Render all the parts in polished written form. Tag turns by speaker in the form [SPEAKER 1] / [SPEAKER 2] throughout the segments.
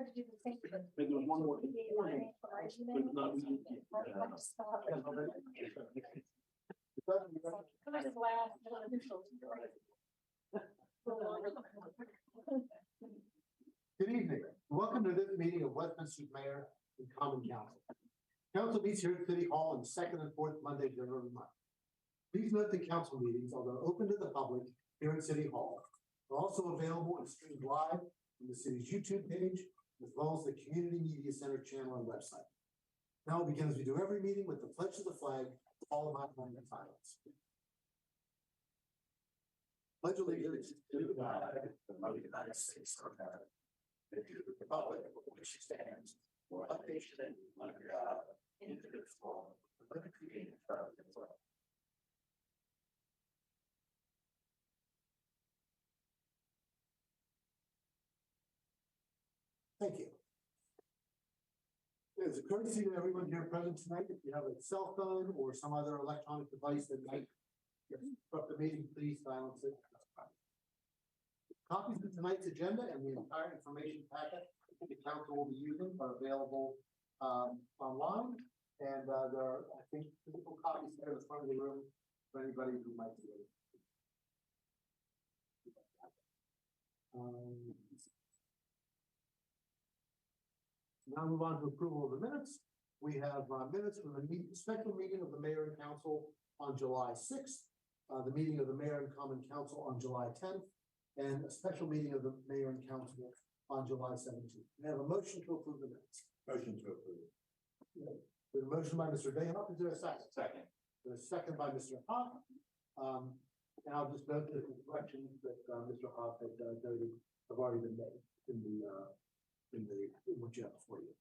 [SPEAKER 1] tried to do the same thing.
[SPEAKER 2] But there was one more thing.
[SPEAKER 3] Good evening. Welcome to this meeting of Westminster Mayor and Common Council. Council meets here at City Hall on the second and fourth Mondays of every month. Please note that council meetings, although open to the public here at City Hall, are also available and streamed live on the city's YouTube page, as well as the Community Media Center channel and website. Now we'll begin as we do every meeting with the pledge of the flag, followed by a moment of silence. Pledge allegiance to the flag of the United States of America, and to the republic for which it stands, one nation under God, indivisible, with liberty and justice for all. Thank you. As a courtesy to everyone here present tonight, if you have a cell phone or some other electronic device that might disrupt the meeting, please silence it. Copies of tonight's agenda and the entire information packet the council will be using are available online, and there are, I think, physical copies here in the front of the room for anybody who might be able to. Now move on to approval of the minutes. We have minutes from the special meeting of the mayor and council on July 6th, the meeting of the mayor and common council on July 10th, and a special meeting of the mayor and council on July 17th. We have a motion to approve the minutes. Motion to approve. We have a motion by Mr. Dayhoff. Is there a second? Second. There's a second by Mr. Hoff. And I'll just note that the corrections that Mr. Hoff had noted have already been made in what you have before you.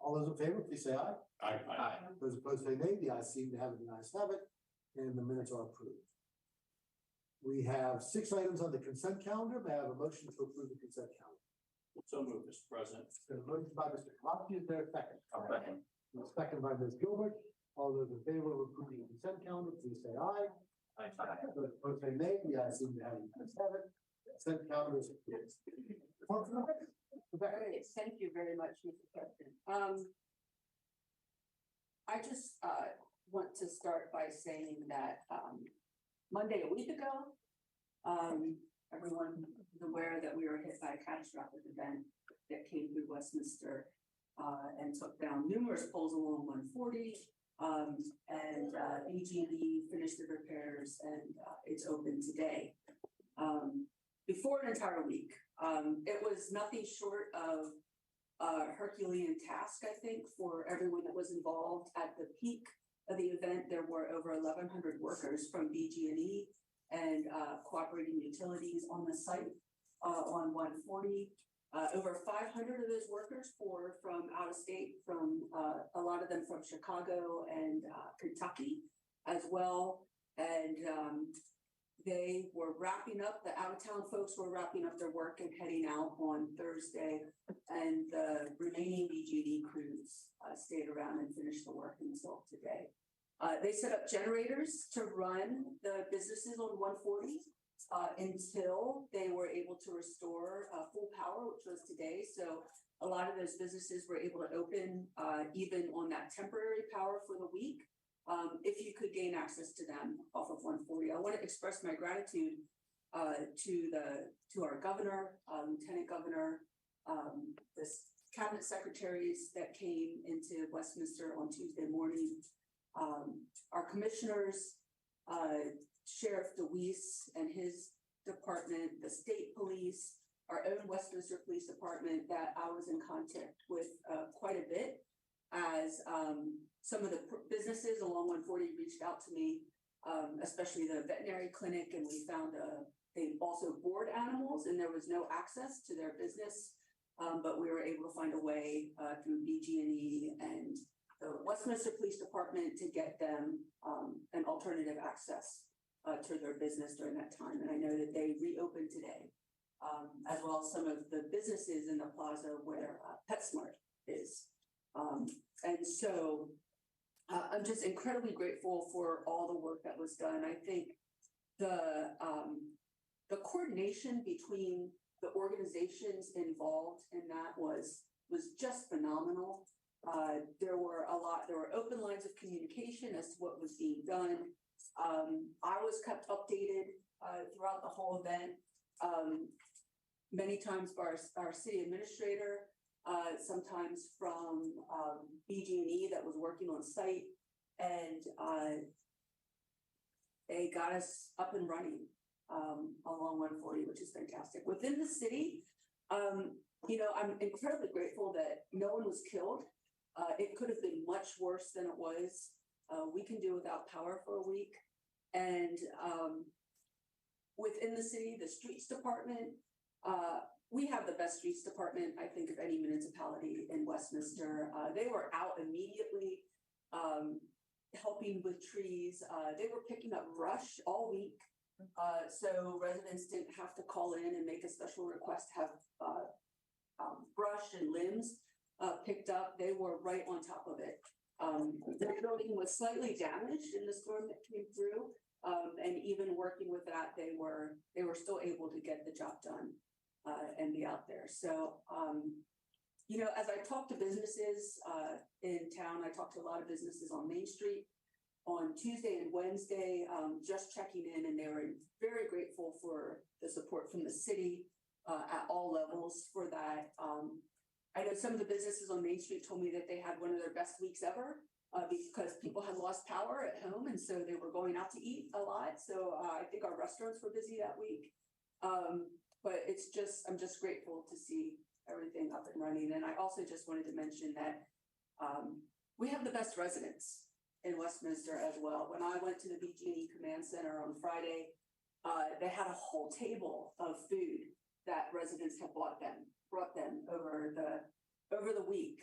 [SPEAKER 3] All those in favor, please say aye.
[SPEAKER 2] Aye. Aye.
[SPEAKER 3] Those opposed say nay. The ayes seem to have it, the ayes have it, and the minutes are approved. We have 6 items on the consent calendar. May I have a motion to approve the consent calendar?
[SPEAKER 2] So moved, Mr. President.
[SPEAKER 3] There's a motion by Mr. Kowalski. Is there a second?
[SPEAKER 2] Second.
[SPEAKER 3] A second by Ms. Gilbert. All those in favor of approving the consent calendar, please say aye.
[SPEAKER 2] Aye.
[SPEAKER 3] Those opposed say nay. The ayes seem to have it, the ayes have it. Consent calendar is approved.
[SPEAKER 4] Okay, thank you very much, Mr. President. I just want to start by saying that Monday a week ago, everyone is aware that we were hit by a catastrophic event that came through Westminster and took down numerous poles along 140. And BG&E finished the repairs, and it's open today. Before an entire week. It was nothing short of a Herculean task, I think, for everyone that was involved. At the peak of the event, there were over 1,100 workers from BG&E and cooperating utilities on the site on 140. Over 500 of those workers were from out of state, from a lot of them from Chicago and Kentucky as well. And they were wrapping up, the out-of-town folks were wrapping up their work and heading out on Thursday, and the remaining BG&E crews stayed around and finished the work until today. They set up generators to run the businesses on 140 until they were able to restore full power, which was today. So a lot of those businesses were able to open even on that temporary power for the week. If you could gain access to them off of 140. I want to express my gratitude to our governor, lieutenant governor, the cabinet secretaries that came into Westminster on Tuesday morning, our commissioners, Sheriff DeWeese and his department, the state police, our own Westminster Police Department that I was in contact with quite a bit, as some of the businesses along 140 reached out to me, especially the veterinary clinic, and we found they also board animals and there was no access to their business, but we were able to find a way through BG&E and the Westminster Police Department to get them an alternative access to their business during that time. And I know that they reopened today, as well as some of the businesses in the plaza where PetSmart is. And so I'm just incredibly grateful for all the work that was done. I think the coordination between the organizations involved in that was just phenomenal. There were open lines of communication as to what was being done. I was kept updated throughout the whole event. Many times by our city administrator, sometimes from BG&E that was working on site, and they got us up and running along 140, which is fantastic. Within the city, you know, I'm incredibly grateful that no one was killed. It could have been much worse than it was. We can do without power for a week. And within the city, the streets department, we have the best streets department, I think, of any municipality in Westminster. They were out immediately, helping with trees. They were picking up brush all week. So residents didn't have to call in and make a special request to have brush and limbs picked up. They were right on top of it. The building was slightly damaged in the storm that came through. And even working with that, they were still able to get the job done and be out there. So, you know, as I talk to businesses in town, I talked to a lot of businesses on Main Street on Tuesday and Wednesday, just checking in, and they were very grateful for the support from the city at all levels for that. I know some of the businesses on Main Street told me that they had one of their best weeks ever because people had lost power at home, and so they were going out to eat a lot. So I think our restaurants were busy that week. But I'm just grateful to see everything up and running. And I also just wanted to mention that we have the best residents in Westminster as well. When I went to the BG&E Command Center on Friday, they had a whole table of food that residents had brought them over the week.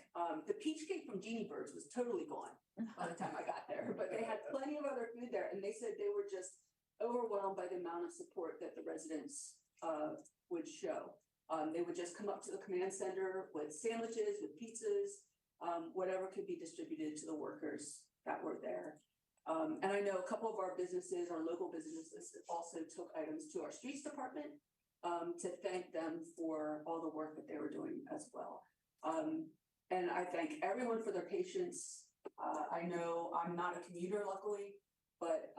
[SPEAKER 4] The peach cake from Genie Birds was totally gone by the time I got there, but they had plenty of other food there, and they said they were just overwhelmed by the amount of support that the residents would show. They would just come up to the command center with sandwiches, with pizzas, whatever could be distributed to the workers that were there. And I know a couple of our businesses, our local businesses, also took items to our streets department to thank them for all the work that they were doing as well. And I thank everyone for their patience. I know I'm not a commuter, luckily, but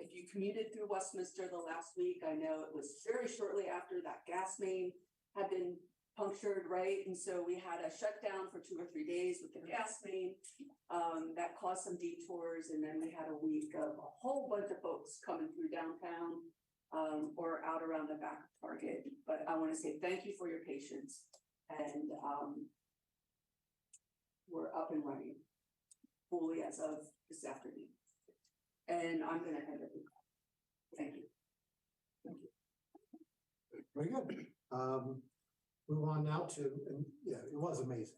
[SPEAKER 4] if you commuted through Westminster the last week, I know it was very shortly after that gas main had been punctured, right? And so we had a shutdown for 2 or 3 days with the gas main that caused some detours. And then we had a week of a whole bunch of folks coming through downtown or out around the back of Target. But I want to say thank you for your patience. And we're up and running fully as of this afternoon. And I'm going to end it. Thank you.
[SPEAKER 3] Thank you. Very good. Move on now to, and yeah, it was amazing.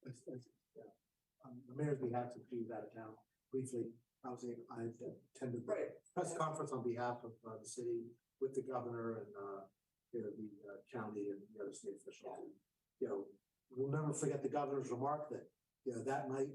[SPEAKER 3] The mayor's behalf to be out of town briefly. I attended the press conference on behalf of the city with the governor and the county and the other state officials. And, you know, we'll never forget the governor's remark that, you know, that night,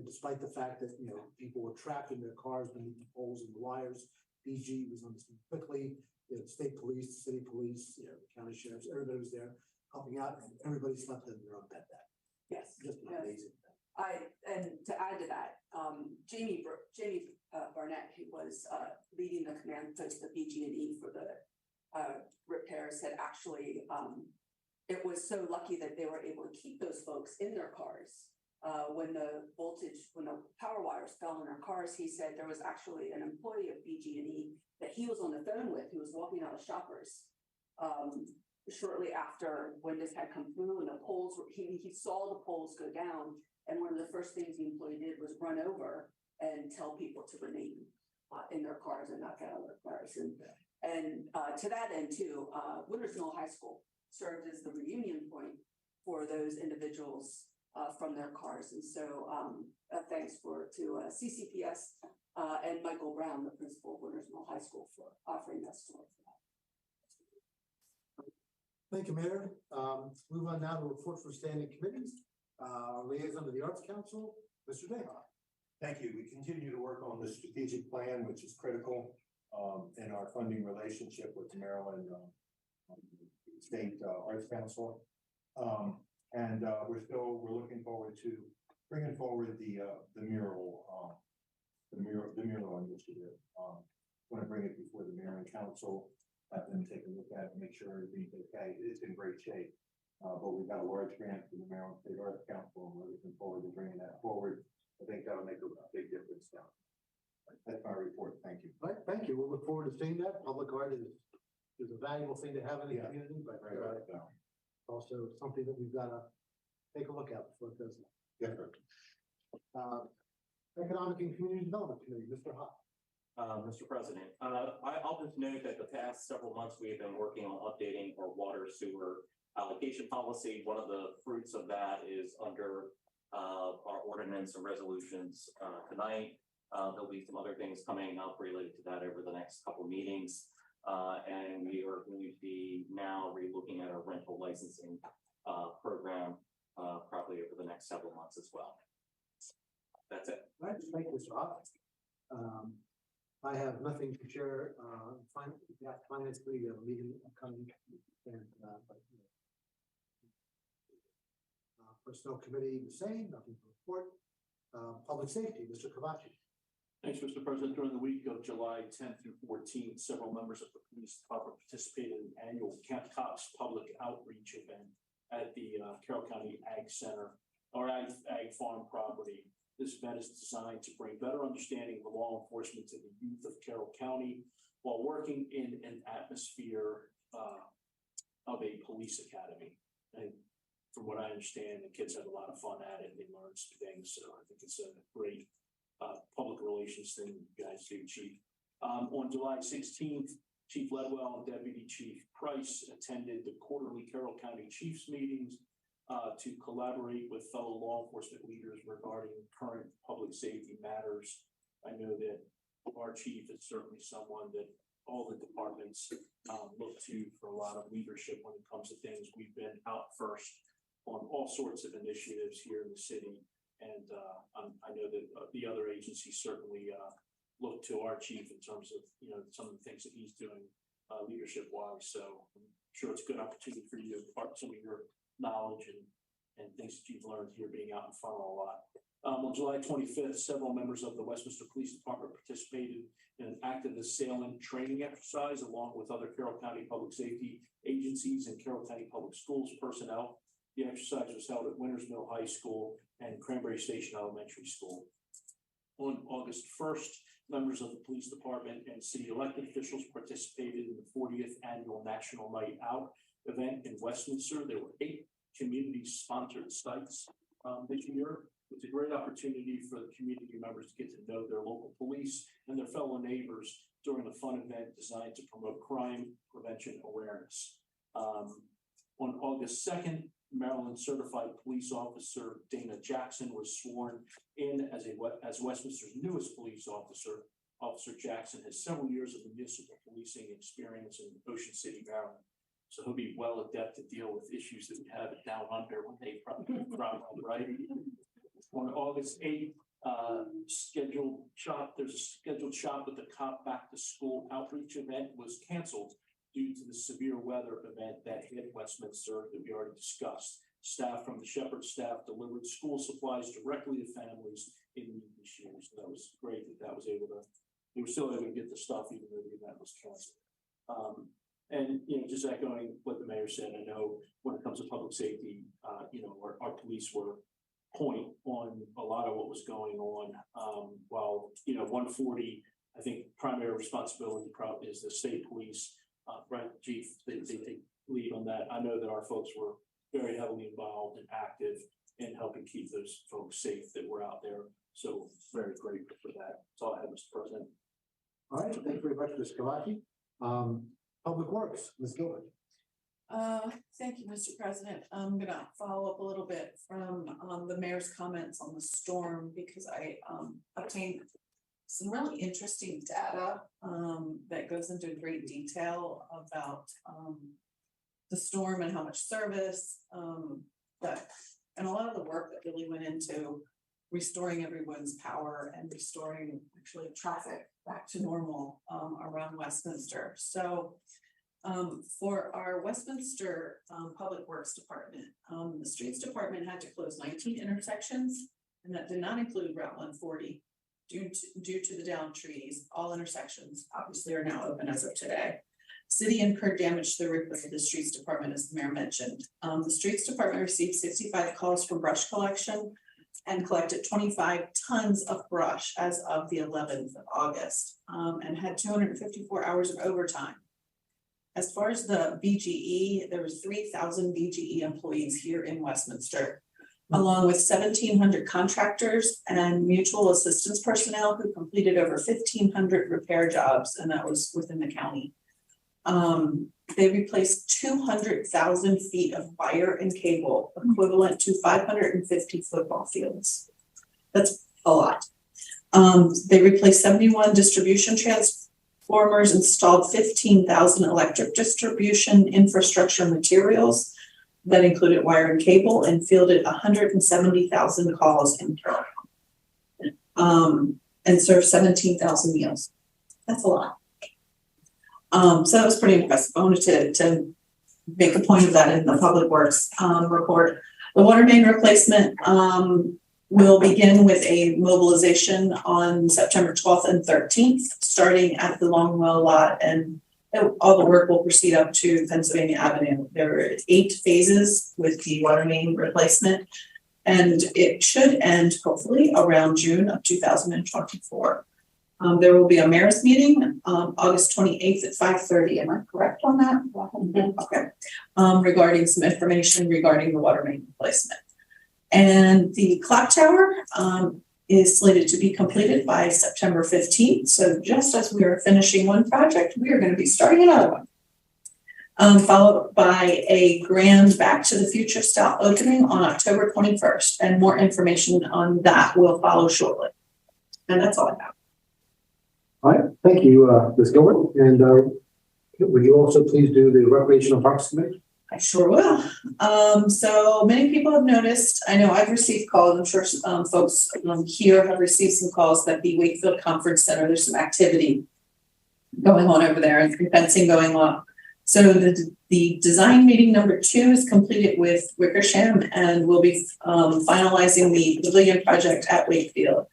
[SPEAKER 3] despite the fact that, you know, people were trapped in their cars beneath the poles and the wires, BG was on the scene quickly. You know, state police, city police, you know, county sheriffs, everybody was there helping out, and everybody slept in their own bed that.
[SPEAKER 4] Yes.
[SPEAKER 3] Just an amazing thing.
[SPEAKER 4] And to add to that, Jamie Barnett, who was leading the command post of BG&E for the repairs, said actually it was so lucky that they were able to keep those folks in their cars. When the power wires fell in their cars, he said there was actually an employee of BG&E that he was on the phone with, who was walking out of Shoppers shortly after when this had come through, and the poles he saw the poles go down, and one of the first things the employee did was run over and tell people to remain in their cars and not get out of their cars. And to that end too, Winters Mill High School served as the reunion point for those individuals from their cars. And so thanks to CCPS and Michael Brown, the principal of Winters Mill High School, for offering that story for that.
[SPEAKER 3] Thank you, Mayor. Move on now to report for standing committees. Our liaison to the Arts Council, Mr. Dayhoff.
[SPEAKER 1] Thank you. We continue to work on the strategic plan, which is critical in our funding relationship with Maryland. It's State Arts Council. We're looking forward to bringing forward the mural initiative. Want to bring it before the mayor and council, have them take a look at it, make sure everything's okay. It's in great shape. But we've got a large grant from the Maryland State Arts Council, and we're looking forward to bringing that forward. I think that'll make a big difference now. That's my report. Thank you.
[SPEAKER 3] All right, thank you. We'll look forward to seeing that. Public art is a valuable thing to have in the
[SPEAKER 1] Yeah.
[SPEAKER 3] community, but
[SPEAKER 1] Right,
[SPEAKER 3] also something that we've got to take a look at before it goes.
[SPEAKER 1] Yeah.
[SPEAKER 3] Economic and Community Development Committee, Mr. Hott.
[SPEAKER 2] Mr. President, I'll just note that the past several months, we have been working on updating our water sewer allocation policy. One of the fruits of that is under our ordinance and resolutions tonight. There'll be some other things coming up related to that over the next couple of meetings. And we are going to be now relooking at our rental licensing program probably over the next several months as well. That's it.
[SPEAKER 3] All right, thank you, Mr. Hott. I have nothing to share. Finance Committee, we have a meeting coming, and Personnel Committee, the same, nothing to report. Public Safety, Mr. Kavachi.
[SPEAKER 5] Thanks, Mr. President. During the week of July 10th through 14th, several members of the police department participated in the annual Camp Cops public outreach event at the Carroll County Ag Center or Ag Farm property. This event is designed to bring better understanding of law enforcement to the youth of Carroll County while working in an atmosphere of a police academy. And from what I understand, the kids have a lot of fun at it. They learn some things. So I think it's a great public relations thing you guys do, Chief. On July 16th, Chief Ledwell and Deputy Chief Price attended the quarterly Carroll County Chiefs meetings to collaborate with fellow law enforcement leaders regarding current public safety matters. I know that our chief is certainly someone that all the departments look to for a lot of leadership when it comes to things. We've been out first on all sorts of initiatives here in the city. And I know that the other agencies certainly look to our chief in terms of, some of the things that he's doing leadership wise. So I'm sure it's a good opportunity for you to impart some of your knowledge and things that you've learned here being out in front a lot. On July 25th, several members of the Westminster Police Department participated in an active assailant training exercise along with other Carroll County public safety agencies and Carroll County Public Schools personnel. The exercise was held at Winters Middle High School and Cranberry Station Elementary School. On August 1st, members of the police department and city elected officials participated in the 40th annual National Night Out event in Westminster. There were 8 community-sponsored sites this year. It's a great opportunity for the community members to get to know their local police and their fellow neighbors during a fun event designed to promote crime prevention awareness. On August 2nd, Maryland certified police officer Dana Jackson was sworn in as Westminster's newest police officer. Officer Jackson has several years of municipal policing experience in Ocean City, Maryland. So he'll be well adept to deal with issues that we have it down under when they probably right. On August 8th, there's a scheduled shop at the Cop Back to School outreach event was canceled due to the severe weather event that hit Westminster that we already discussed. Staff from the Shepherd staff delivered school supplies directly to families in need this year. So that was great that was able to, they were still able to get the stuff even though the event was canceled. And, just echoing what the mayor said, I know when it comes to public safety, our police were point on a lot of what was going on. While, 140, I think primary responsibility probably is the state police, right, chief, they take lead on that. I know that our folks were very heavily involved and active in helping keep those folks safe that were out there. So very grateful for that. That's all I have, Mr. President.
[SPEAKER 3] All right, thank you very much, Mr. Kavachi. Public Works, Ms. Gilbert.
[SPEAKER 6] Thank you, Mr. President. I'm gonna follow up a little bit from the mayor's comments on the storm because I obtained some really interesting data that goes into great detail about the storm and how much service and a lot of the work that really went into restoring everyone's power and restoring actually traffic back to normal around Westminster. So For our Westminster, Public Works Department, the Streets Department had to close 19 intersections, and that did not include Route 140. Due to the downed trees, all intersections obviously are now open as of today. City incurred damage to the roof of the Streets Department, as the mayor mentioned. The Streets Department received 65 calls for brush collection and collected 25 tons of brush as of the 11th of August, and had 254 hours of overtime. As far as the BGE, there was 3,000 BGE employees here in Westminster, along with 1,700 contractors and mutual assistance personnel who completed over 1,500 repair jobs, and that was within the county. They replaced 200,000 feet of wire and cable, equivalent to 550 football fields. That's a lot. They replaced 71 distribution transformers, installed 15,000 electric distribution infrastructure materials that included wire and cable, and fielded 170,000 calls in Carroll County. And served 17,000 meals. That's a lot. So that was pretty impressive. I wanted to make a point of that in the Public Works report. The water main replacement will begin with a mobilization on September 12th and 13th, starting at the Longwell lot, and all the work will proceed up to Pennsylvania Avenue. There are 8 phases with the water main replacement, and it should end hopefully around June of 2024. There will be a mayor's meeting, August 28th at 5:30. Am I correct on that? Okay. Regarding some information regarding the water main replacement. And the clock tower is slated to be completed by September 15th. So just as we are finishing one project, we are going to be starting another one. Followed by a grand Back to the Future style opening on October 21st. And more information on that will follow shortly. And that's all I have.
[SPEAKER 3] All right, thank you, Ms. Gilbert. And would you also please do the Recreation and Parks Committee?
[SPEAKER 6] I sure will. So many people have noticed, I know I've received calls, I'm sure folks here have received some calls that the Wakefield Conference Center, there's some activity going on over there and fencing going on. So the design meeting number 2 is completed with Wickersham, and we'll be finalizing the pavilion project at Wakefield.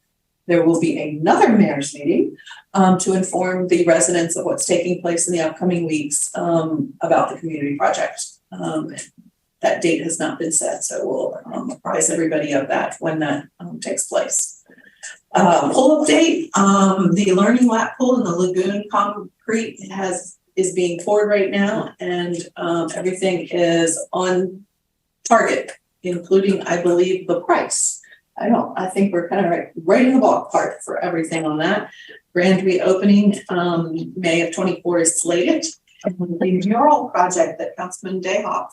[SPEAKER 6] There will be another mayor's meeting to inform the residents of what's taking place in the upcoming weeks about the community project. That date has not been set, so we'll apprise everybody of that when that takes place. Pool update, the learning lap pool in the lagoon concrete is being poured right now, and everything is on target, including, I believe, the price. I think we're kind of right in the ballpark for everything on that. Grand reopening, May of 24 is slated. The mural project that Councilman Dayhoff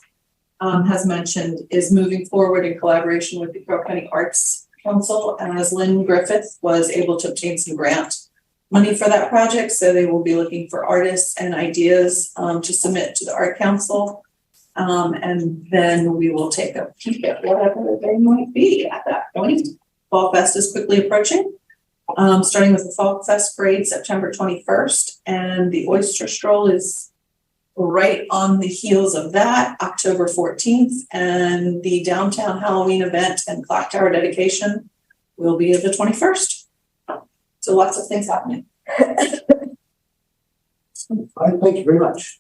[SPEAKER 6] has mentioned is moving forward in collaboration with the Carroll County Arts Council, as Lynn Griffith was able to obtain some grant money for that project. So they will be looking for artists and ideas to submit to the Art Council. And then we will take a peek at whatever they might be at that point. Fall Fest is quickly approaching, starting with the Fall Fest parade September 21st, and the Oyster Stroll is right on the heels of that, October 14th, and the downtown Halloween event and clock tower dedication will be the 21st. So lots of things happening.
[SPEAKER 3] All right, thank you very much.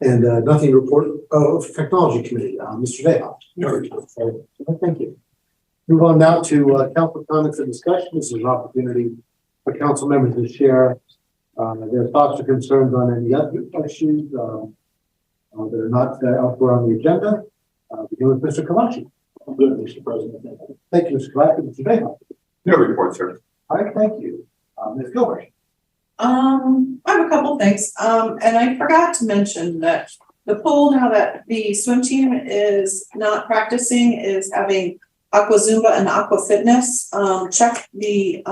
[SPEAKER 3] And nothing to report of Technology Committee, Mr. Dayhoff. No. Thank you. Move on now to council comments and discussion. This is an opportunity for council members to share their thoughts or concerns on any other issues that are not elsewhere on the agenda. Begin with Mr. Kalachi.
[SPEAKER 5] I'm good, Mr. President.
[SPEAKER 3] Thank you, Mr. Kalachi. Mr. Dayhoff.
[SPEAKER 1] No report, sir.
[SPEAKER 3] All right, thank you. Ms. Gilbert.
[SPEAKER 6] I have a couple things. And I forgot to mention that the pool, now that the swim team is not practicing, is having Aqua Zumba and Aqua Fitness. Check the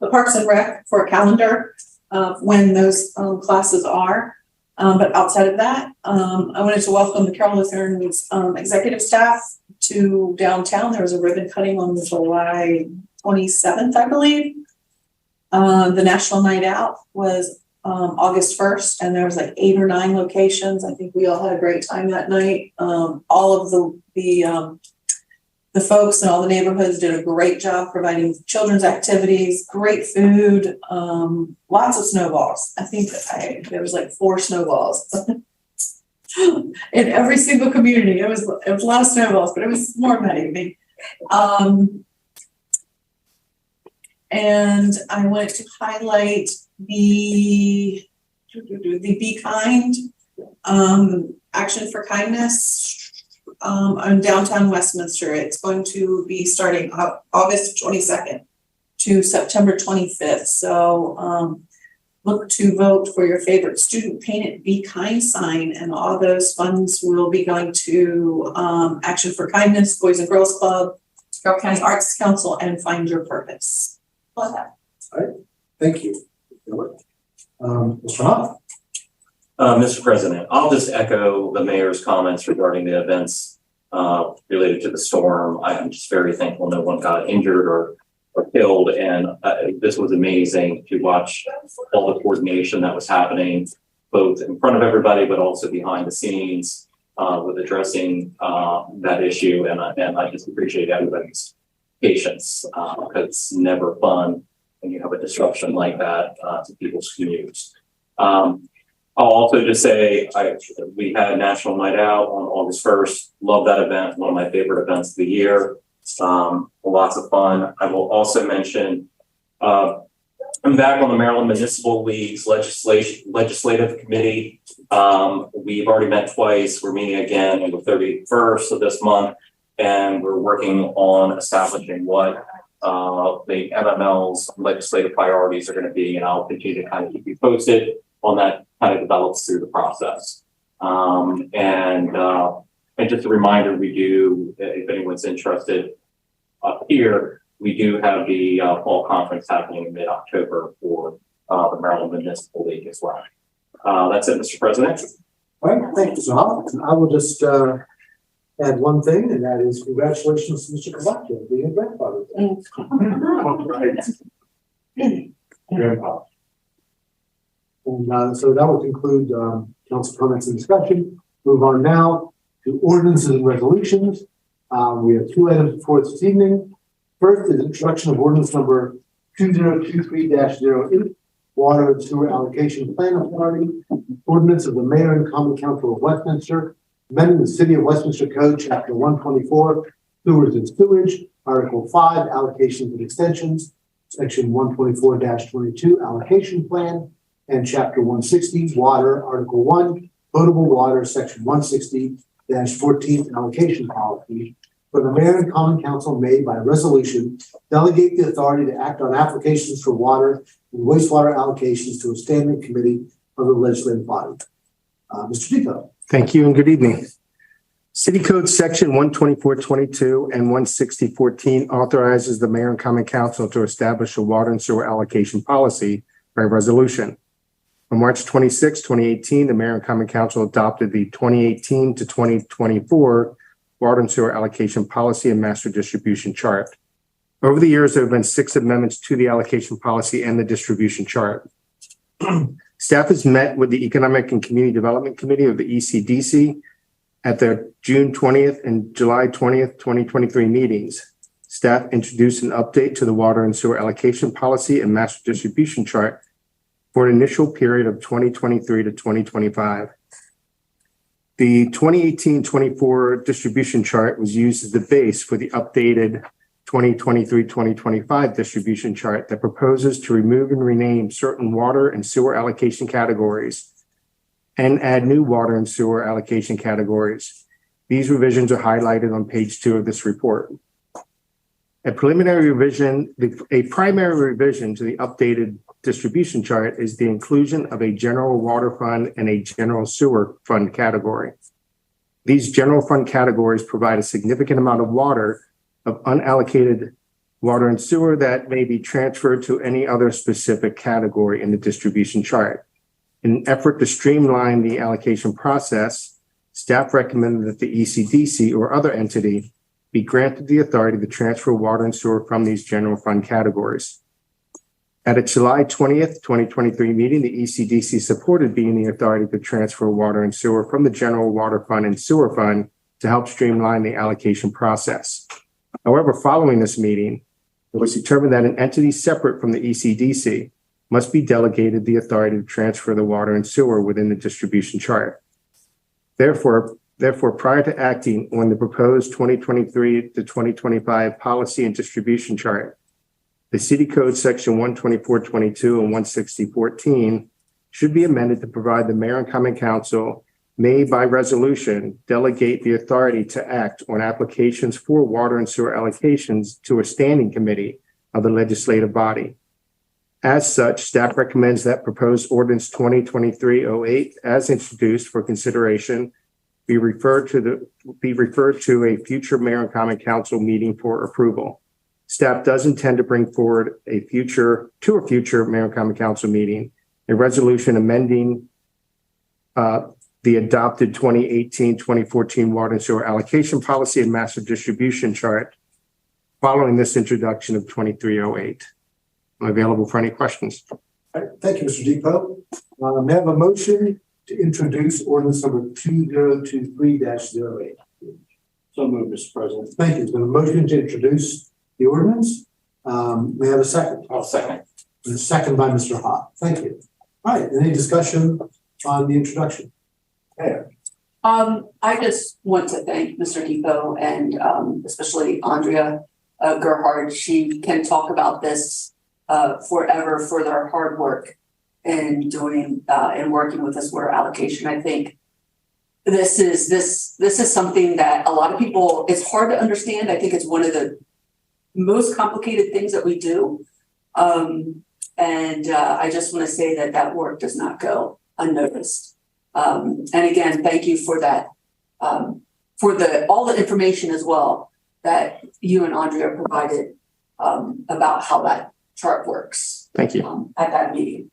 [SPEAKER 6] the Parks and Rec for a calendar of when those classes are. But outside of that, I wanted to welcome the Carroll Lutheran's executive staff to downtown. There was a ribbon cutting on July 27th, I believe. The National Night Out was August 1st, and there was like 8 or 9 locations. I think we all had a great time that night. All of the folks in all the neighborhoods did a great job providing children's activities, great food, lots of snowballs. I think there was like 4 snowballs in every single community. It was a lot of snowballs, but it was warm that evening. And I wanted to highlight the Be Kind Action for Kindness on downtown Westminster. It's going to be starting August 22nd to September 25th. So look to vote for your favorite student painted Be Kind sign, and all those funds will be going to Action for Kindness, Boys and Girls Club, Carroll County Arts Council, and Find Your Purpose.
[SPEAKER 3] All right, thank you. Mr. Hoff?
[SPEAKER 2] Mr. President, I'll just echo the mayor's comments regarding the events related to the storm. I'm just very thankful no one got injured or killed, and this was amazing to watch all the coordination that was happening, both in front of everybody, but also behind the scenes with addressing that issue. And I just appreciate everybody's patience because it's never fun when you have a disruption like that to people's commutes. I'll also just say we had National Night Out on August 1st. Love that event, one of my favorite events of the year. Lots of fun. I will also mention I'm back on the Maryland Municipal League's legislative committee. We've already met twice. We're meeting again on the 31st of this month, and we're working on establishing what the MML's legislative priorities are going to be, and I'll continue to kind of keep you posted on that kind of develops through the process. And just a reminder, we do, if anyone's interested up here, we do have the fall conference happening in mid-October for the Maryland Municipal League as well. That's it, Mr. President.
[SPEAKER 3] All right, thank you, Mr. Hoff. And I will just add one thing, and that is congratulations to Mr. Kavacchio, being a grandfather.
[SPEAKER 1] Grandpa.
[SPEAKER 3] And so that will conclude council comments and discussion. Move on now to ordinances and resolutions. We have 2 items before us this evening. First is introduction of ordinance number 2023-08, Water and Sewer Allocation Plan Authority, ordinance of the Mayor and Common Council of Westminster, amending the City of Westminster Code, Chapter 124, Sewers and Sewage, Article 5, Allocations and Extensions, Section 124-22, Allocation Plan, and Chapter 160, Water, Article 1, Potable Water, Section 160-14, Allocation Policy, for the Mayor and Common Council may by resolution delegate the authority to act on applications for water and wastewater allocations to a standing committee of the legislative body. Mr. Depot.
[SPEAKER 7] Thank you and good evening. City Code Section 124.22 and 160.14 authorizes the Mayor and Common Council to establish a water and sewer allocation policy by resolution. On March 26, 2018, the Mayor and Common Council adopted the 2018 to 2024 Water and Sewer Allocation Policy and Master Distribution Chart. Over the years, there have been 6 amendments to the allocation policy and the distribution chart. Staff has met with the Economic and Community Development Committee of the ECDC at their June 20th and July 20th, 2023 meetings. Staff introduced an update to the Water and Sewer Allocation Policy and Master Distribution Chart for an initial period of 2023 to 2025. The 2018-24 distribution chart was used as the base for the updated 2023-2025 distribution chart that proposes to remove and rename certain water and sewer allocation categories and add new water and sewer allocation categories. These revisions are highlighted on page 2 of this report. A primary revision to the updated distribution chart is the inclusion of a general water fund and a general sewer fund category. These general fund categories provide a significant amount of water of unallocated water and sewer that may be transferred to any other specific category in the distribution chart. In an effort to streamline the allocation process, staff recommended that the ECDC or other entity be granted the authority to transfer water and sewer from these general fund categories. At its July 20th, 2023 meeting, the ECDC supported being the authority to transfer water and sewer from the general water fund and sewer fund to help streamline the allocation process. However, following this meeting, it was determined that an entity separate from the ECDC must be delegated the authority to transfer the water and sewer within the distribution chart. Therefore, prior to acting on the proposed 2023 to 2025 policy and distribution chart, the City Code Section 124.22 and 160.14 should be amended to provide the Mayor and Common Council may by resolution delegate the authority to act on applications for water and sewer allocations to a standing committee of the legislative body. As such, staff recommends that proposed ordinance 2023-08 as introduced for consideration be referred to a future Mayor and Common Council meeting for approval. Staff does intend to bring forward a future Mayor and Common Council meeting, a resolution amending the adopted 2018-2014 water and sewer allocation policy and master distribution chart following this introduction of 2308. I'm available for any questions.
[SPEAKER 3] All right, thank you, Mr. Depot. May I have a motion to introduce ordinance number 2023-08?
[SPEAKER 5] So moved, Mr. President.
[SPEAKER 3] Thank you. There's been a motion to introduce the ordinance. May I have a second?
[SPEAKER 2] I'll second.
[SPEAKER 3] And a second by Mr. Hott. Thank you. All right, any discussion on the introduction?
[SPEAKER 4] I just want to thank Mr. Depot and especially Andrea Gerhard. She can talk about this forever for their hard work in doing and working with this water allocation. I think this is something that a lot of people, it's hard to understand. I think it's one of the most complicated things that we do. I just want to say that work does not go unnoticed. And again, thank you for that, for all the information as well that you and Andrea provided about how that chart works.
[SPEAKER 7] Thank you.
[SPEAKER 4] At that meeting.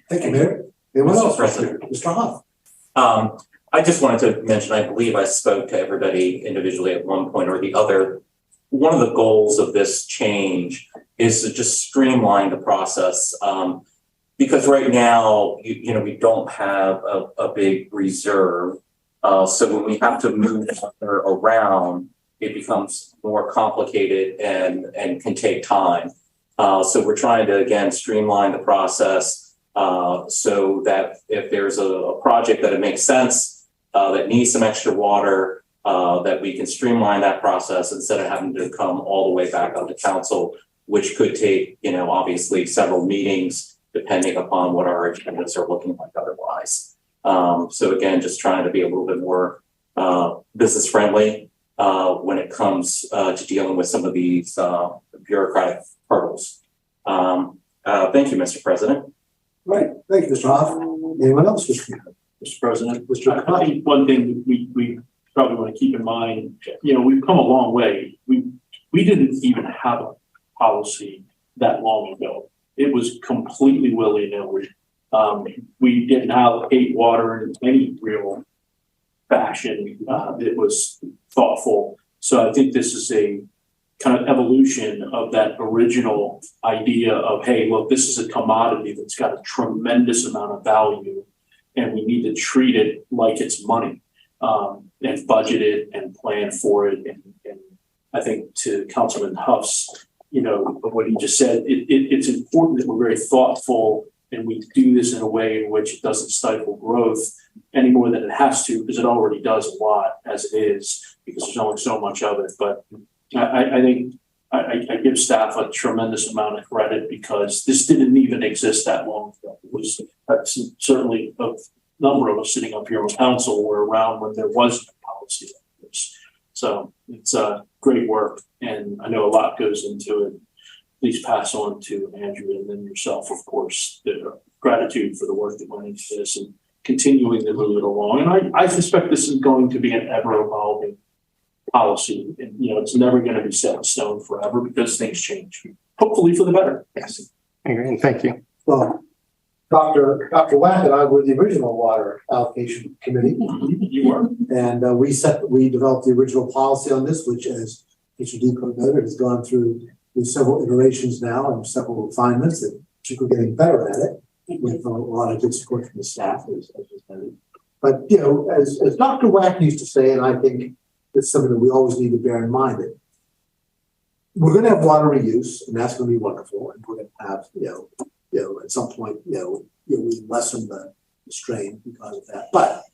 [SPEAKER 3] Thank you, Mayor. Anyone else? Mr. Hoff.
[SPEAKER 2] I just wanted to mention, I believe I spoke to everybody individually at one point or the other. One of the goals of this change is to just streamline the process. Because right now, we don't have a big reserve. So when we have to move water around, it becomes more complicated and can take time. So we're trying to, again, streamline the process so that if there's a project that it makes sense, that needs some extra water, that we can streamline that process instead of having to come all the way back up to council, which could take, obviously several meetings, depending upon what our agendas are looking like otherwise. So again, just trying to be a little bit more business friendly when it comes to dealing with some of these bureaucratic hurdles. Thank you, Mr. President.
[SPEAKER 3] Right, thank you, Mr. Hoff. Anyone else? Mr.
[SPEAKER 5] President, I think one thing we probably want to keep in mind, we've come a long way. We didn't even have a policy that long ago. It was completely willy-nilly. We didn't allocate water in any real fashion. It was thoughtful. So I think this is a kind of evolution of that original idea of, hey, look, this is a commodity that's got a tremendous amount of value, and we need to treat it like it's money, and budget it and plan for it. And I think to Councilman Huff's, what he just said, it's important that we're very thoughtful and we do this in a way in which it doesn't stifle growth any more than it has to, because it already does a lot as it is, because there's only so much of it. But I think I give staff a tremendous amount of credit, because this didn't even exist that long ago. It was certainly a number of us sitting up here on council were around when there was no policy like this. So it's great work, and I know a lot goes into it. Please pass on to Andrew and then yourself, of course, the gratitude for the work that went into this and continuing to move it along. And I suspect this is going to be an ever-evolving policy, and it's never going to be set in stone forever, because things change, hopefully for the better.
[SPEAKER 7] Yes, I agree, and thank you.
[SPEAKER 3] Well, Dr. Wack and I were the original water allocation committee.
[SPEAKER 5] You were.
[SPEAKER 3] And we developed the original policy on this, which, as Mr. Depot noted, has gone through with several iterations now and several refinements, and I think we're getting better at it with a lot of good support from the staff. But, you know, as Dr. Wack used to say, and I think it's something that we always need to bear in mind, that we're going to have water reuse, and that's going to be wonderful. And we're going to have, at some point, we lessen the strain because of that. But,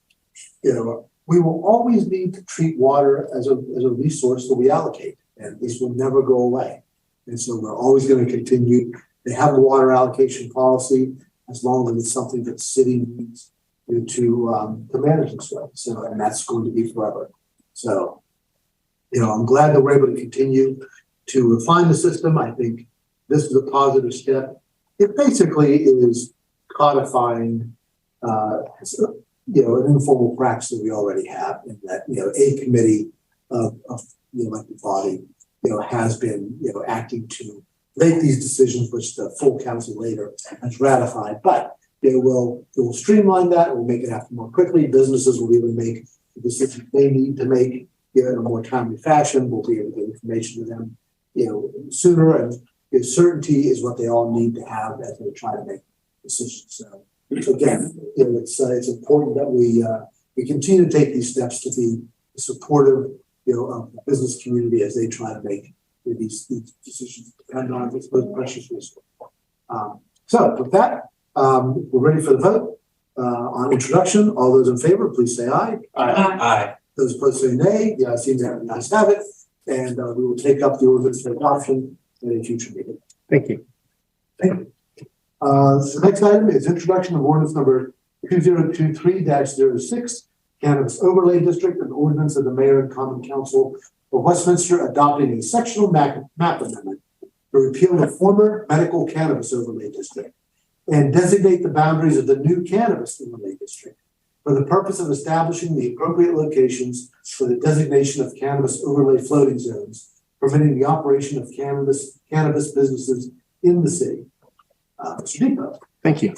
[SPEAKER 3] we will always need to treat water as a resource that we allocate, and this will never go away. And so we're always going to continue to have a water allocation policy as long as it's something that the city needs to manage this way. So, and that's going to be forever. So, I'm glad that we're able to continue to refine the system. I think this is a positive step. It basically is codifying, an informal practice that we already have, in that, a committee of like the body, has been, acting to make these decisions, which the full council later has ratified. But it will streamline that. It will make it happen more quickly. Businesses will be able to make the decisions they need to make in a more timely fashion. We'll be able to get information to them, sooner. And certainty is what they all need to have as they try to make decisions. So again, it's important that we continue to take these steps to be supportive, of the business community as they try to make these decisions depend on this most precious resource. So with that, we're ready for the vote on introduction. All those in favor, please say aye.
[SPEAKER 2] Aye.
[SPEAKER 3] Those opposed say nay. The ayes seem to have it, and we will take up the ordinance for adoption at a future meeting.
[SPEAKER 7] Thank you.
[SPEAKER 3] Thank you. The next item is introduction of ordinance number 2023-06, Cannabis Overlay District, and ordinance of the Mayor and Common Council of Westminster adopting a sectional map amendment to repeal the former medical cannabis overlay district and designate the boundaries of the new cannabis overlay district for the purpose of establishing the appropriate locations for the designation of cannabis overlay floating zones, permitting the operation of cannabis businesses in the city. Mr. Depot.
[SPEAKER 7] Thank you.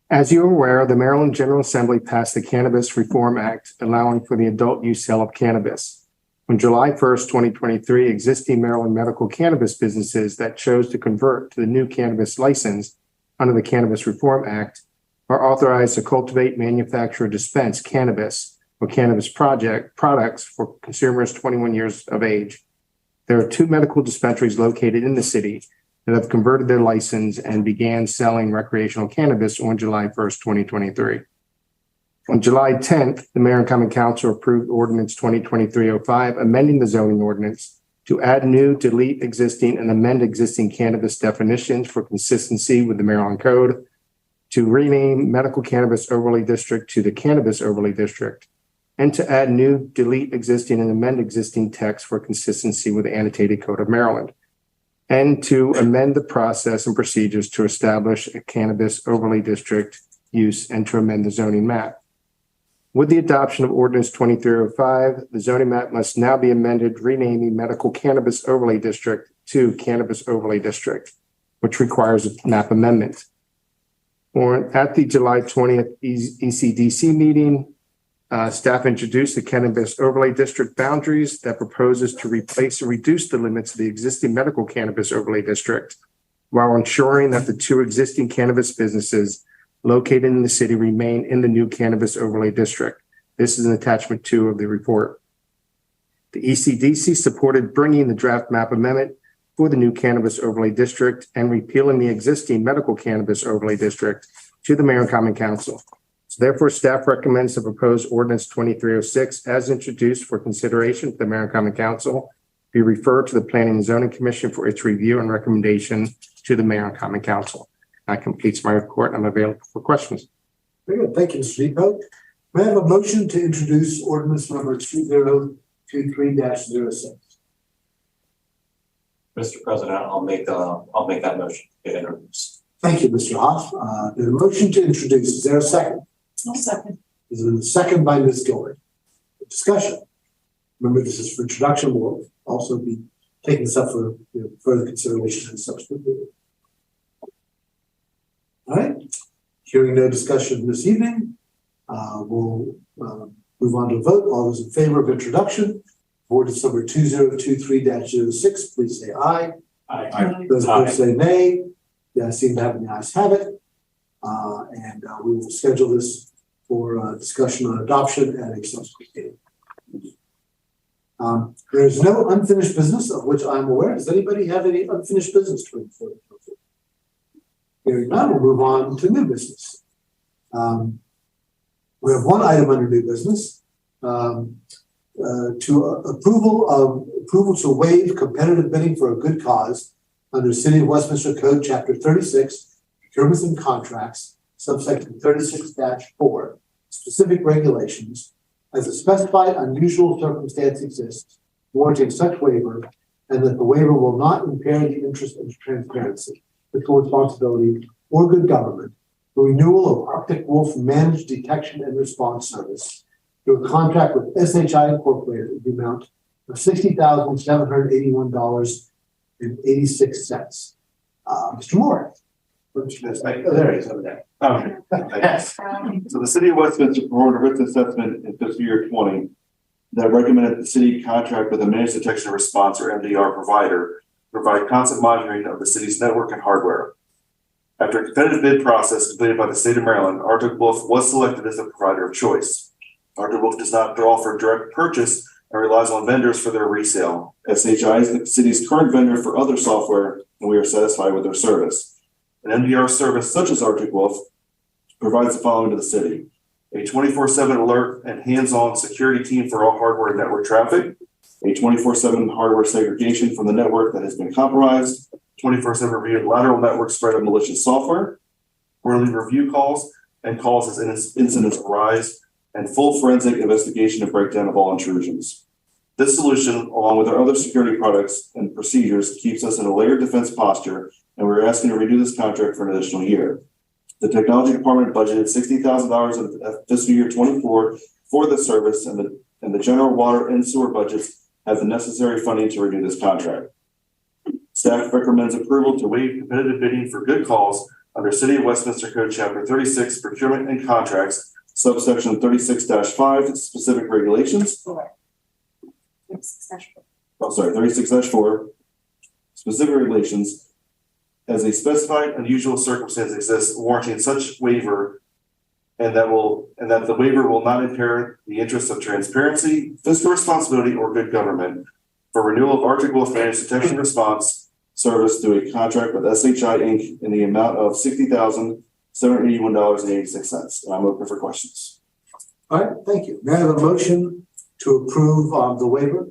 [SPEAKER 7] As you are aware, the Maryland General Assembly passed the Cannabis Reform Act, allowing for the adult use sale of cannabis. On July 1st, 2023, existing Maryland medical cannabis businesses that chose to convert to the new cannabis license under the Cannabis Reform Act are authorized to cultivate, manufacture, or dispense cannabis or cannabis products for consumers 21 years of age. There are 2 medical dispensaries located in the city that have converted their license and began selling recreational cannabis on July 1st, 2023. On July 10th, the Mayor and Common Council approved Ordinance 2023-05, amending the zoning ordinance to add new, delete existing, and amend existing cannabis definitions for consistency with the Maryland Code, to rename Medical Cannabis Overlay District to the Cannabis Overlay District, and to add new, delete existing, and amend existing text for consistency with the Annotated Code of Maryland, and to amend the process and procedures to establish a Cannabis Overlay District use and to amend the zoning map. With the adoption of Ordinance 2305, the zoning map must now be amended, renaming Medical Cannabis Overlay District to Cannabis Overlay District, which requires a map amendment. At the July 20th ECDC meeting, staff introduced the Cannabis Overlay District boundaries that proposes to replace and reduce the limits of the existing Medical Cannabis Overlay District, while ensuring that the 2 existing cannabis businesses located in the city remain in the new Cannabis Overlay District. This is an attachment 2 of the report. The ECDC supported bringing the draft map amendment for the new Cannabis Overlay District and repealing the existing Medical Cannabis Overlay District to the Mayor and Common Council. So therefore, staff recommends the proposed Ordinance 2306 as introduced for consideration to the Mayor and Common Council be referred to the Planning and Zoning Commission for its review and recommendation to the Mayor and Common Council. That completes my report. I'm available for questions.
[SPEAKER 3] Very good. Thank you, Mr. Depot. May I have a motion to introduce ordinance number 2023-06?
[SPEAKER 2] Mr. President, I'll make that motion to introduce.
[SPEAKER 3] Thank you, Mr. Hoff. There's a motion to introduce. Is there a second?
[SPEAKER 6] I'll second.
[SPEAKER 3] Is there a second by Ms. Gilbert? Discussion. Remember, this is for introduction. We'll also be taking this up for further consideration in subsequent meeting. All right. Hearing no discussion this evening, we'll move on to a vote. All those in favor of introduction, ordinance number 2023-06, please say aye. Those opposed say nay. Yeah, I seem to have the ayes have it. We will schedule this for discussion on adoption at a subsequent date. There is no unfinished business of which I'm aware. Does anybody have any unfinished business to bring before the council? Hearing none, we'll move on to new business. We have one item under new business. Approval to waive competitive bidding for a good cause under City of Westminster Code, Chapter 36, Procurements and Contracts, subsection 36-4, specific regulations, as a specified unusual circumstance exists, warranting such waiver, and that the waiver will not impair the interest of transparency, fiscal responsibility, or good government, the renewal of Arctic Wolf Managed Detection and Response Service through a contract with SHI Incorporated in the amount of $60,781.86. Mr. Moore.
[SPEAKER 1] There he is over there. Yes. So the city of Westminster performed a risk assessment in fiscal year 20 that recommended the city contract with a managed detection and response or MDR provider to provide constant monitoring of the city's network and hardware. After a competitive bid process completed by the state of Maryland, Arctic Wolf was selected as the provider of choice. Arctic Wolf does not offer direct purchase and relies on vendors for their resale. SHI is the city's current vendor for other software, and we are satisfied with their service. An MDR service such as Arctic Wolf provides the following to the city: a 24/7 alert and hands-on security team for all hardware and network traffic, a 24/7 hardware segregation from the network that has been compromised, 24/7 review of lateral network spread of malicious software, quarterly review calls and calls as incidents arise, and full forensic investigation and breakdown of all intrusions. This solution, along with our other security products and procedures, keeps us in a layered defense posture, and we're asking to renew this contract for an additional year. The technology department budgeted $60,000 in fiscal year 24 for this service, and the general water and sewer budgets have the necessary funding to renew this contract. Staff recommends approval to waive competitive bidding for good calls under City of Westminster Code, Chapter 36, Procurement and Contracts, subsection 36-5, specific regulations. 36-4, specific regulations, as a specified unusual circumstance exists warranting such waiver, and that the waiver will not impair the interests of transparency, fiscal responsibility, or good government, for renewal of Arctic Wolf Managed Detection Response Service through a contract with SHI Inc. in the amount of $60,781.86. I'm open for questions.
[SPEAKER 3] All right, thank you. May I have a motion to approve the waiver?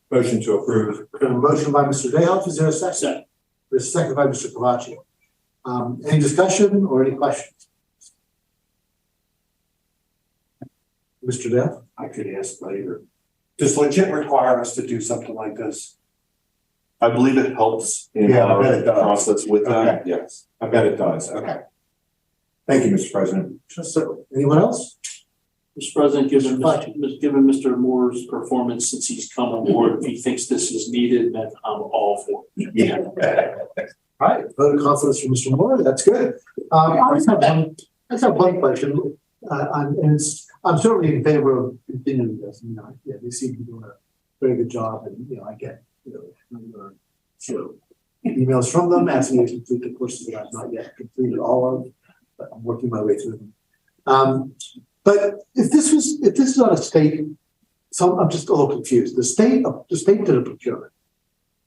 [SPEAKER 1] Motion to approve.
[SPEAKER 3] A motion by Mr. Dayhoff. Is there a second? There's a second by Mr. Cavacci. Any discussion or any questions? Mr. Dayhoff?
[SPEAKER 1] I could ask later. Does legit require us to do something like this? I believe it helps in our process with that. Yes, I bet it does. Okay. Thank you, Mr. President.
[SPEAKER 3] So, anyone else?
[SPEAKER 5] Mr. President, given Mr. Moore's performance since he's come on board, if he thinks this is needed, then I'm all for it.
[SPEAKER 1] Yeah.
[SPEAKER 3] All right, vote of confidence from Mr. Moore. That's good. I just have one question. I'm certainly in favor of continuing this. They seem to be doing a very good job, and I get emails from them asking me to complete the courses that I've not yet completed all of, but I'm working my way through them. But if this is not a state, so I'm just a little confused. The state did a procurement.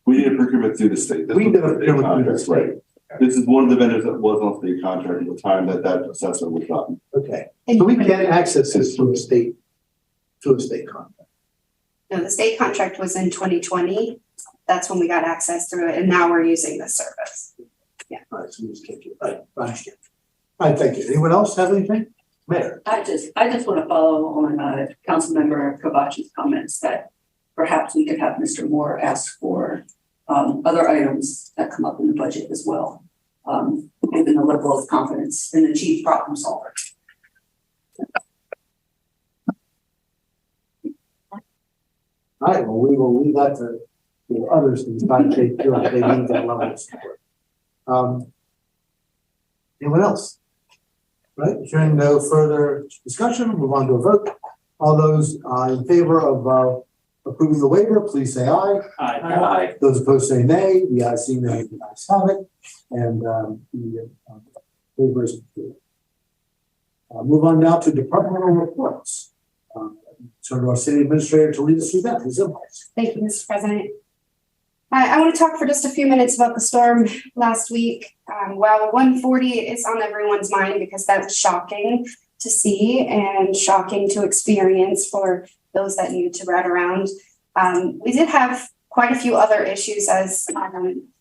[SPEAKER 1] We did a procurement through the state.
[SPEAKER 3] We did a procurement through the state.
[SPEAKER 1] Right. This is one of the vendors that was on state contract at the time that assessment was done.
[SPEAKER 3] Okay, so we can't access this through a state contract.
[SPEAKER 8] No, the state contract was in 2020. That's when we got access through it, and now we're using the service. Yeah.
[SPEAKER 3] All right, so we just can't do it. All right, I understand. All right, thank you. Anyone else have anything? Mayor.
[SPEAKER 4] I just want to follow on Councilmember Cavacci's comments that perhaps we could have Mr. Moore ask for other items that come up in the budget as well, given the level of confidence in the chief problem solver.
[SPEAKER 3] All right, well, we will leave that to others to decide if they feel like they need that level of support. Anyone else? Right, hearing no further discussion, move on to a vote. All those in favor of approving the waiver, please say aye.
[SPEAKER 2] Aye.
[SPEAKER 3] Those opposed say nay. The ayes see nay, the ayes have it. And the waiver is approved. Move on now to departmental reports. Turn to our city administrator to lead us through that. Ms. Zimholz.
[SPEAKER 8] Thank you, Mr. President. I want to talk for just a few minutes about the storm last week. While 140 is on everyone's mind because that was shocking to see and shocking to experience for those that needed to ride around. We did have quite a few other issues, as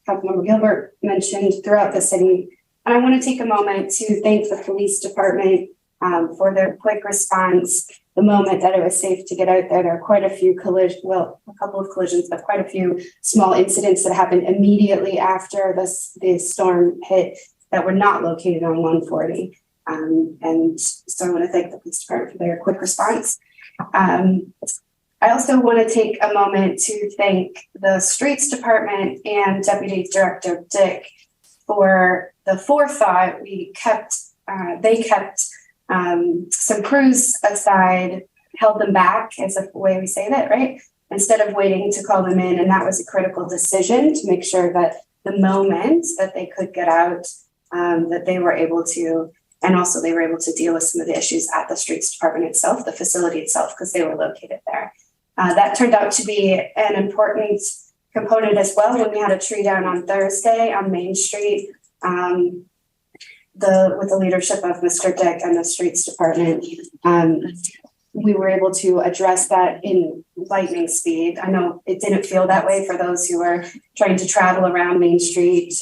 [SPEAKER 8] Councilmember Gilbert mentioned, throughout the city. And I want to take a moment to thank the police department for their quick response. The moment that it was safe to get out there, there were quite a few collisions, well, a couple of collisions, but quite a few small incidents that happened immediately after the storm hit that were not located on 140. And so I want to thank the police department for their quick response. I also want to take a moment to thank the streets department and Deputy Director Dick for the forethought. They kept some crews aside, held them back, is a way we say that, right? Instead of waiting to call them in. And that was a critical decision to make sure that the moment that they could get out, that they were able to, and also they were able to deal with some of the issues at the streets department itself, the facility itself, because they were located there. That turned out to be an important component as well when we had a tree down on Thursday on Main Street. With the leadership of Mr. Dick and the streets department, we were able to address that in lightning speed. I know it didn't feel that way for those who were trying to travel around Main Street,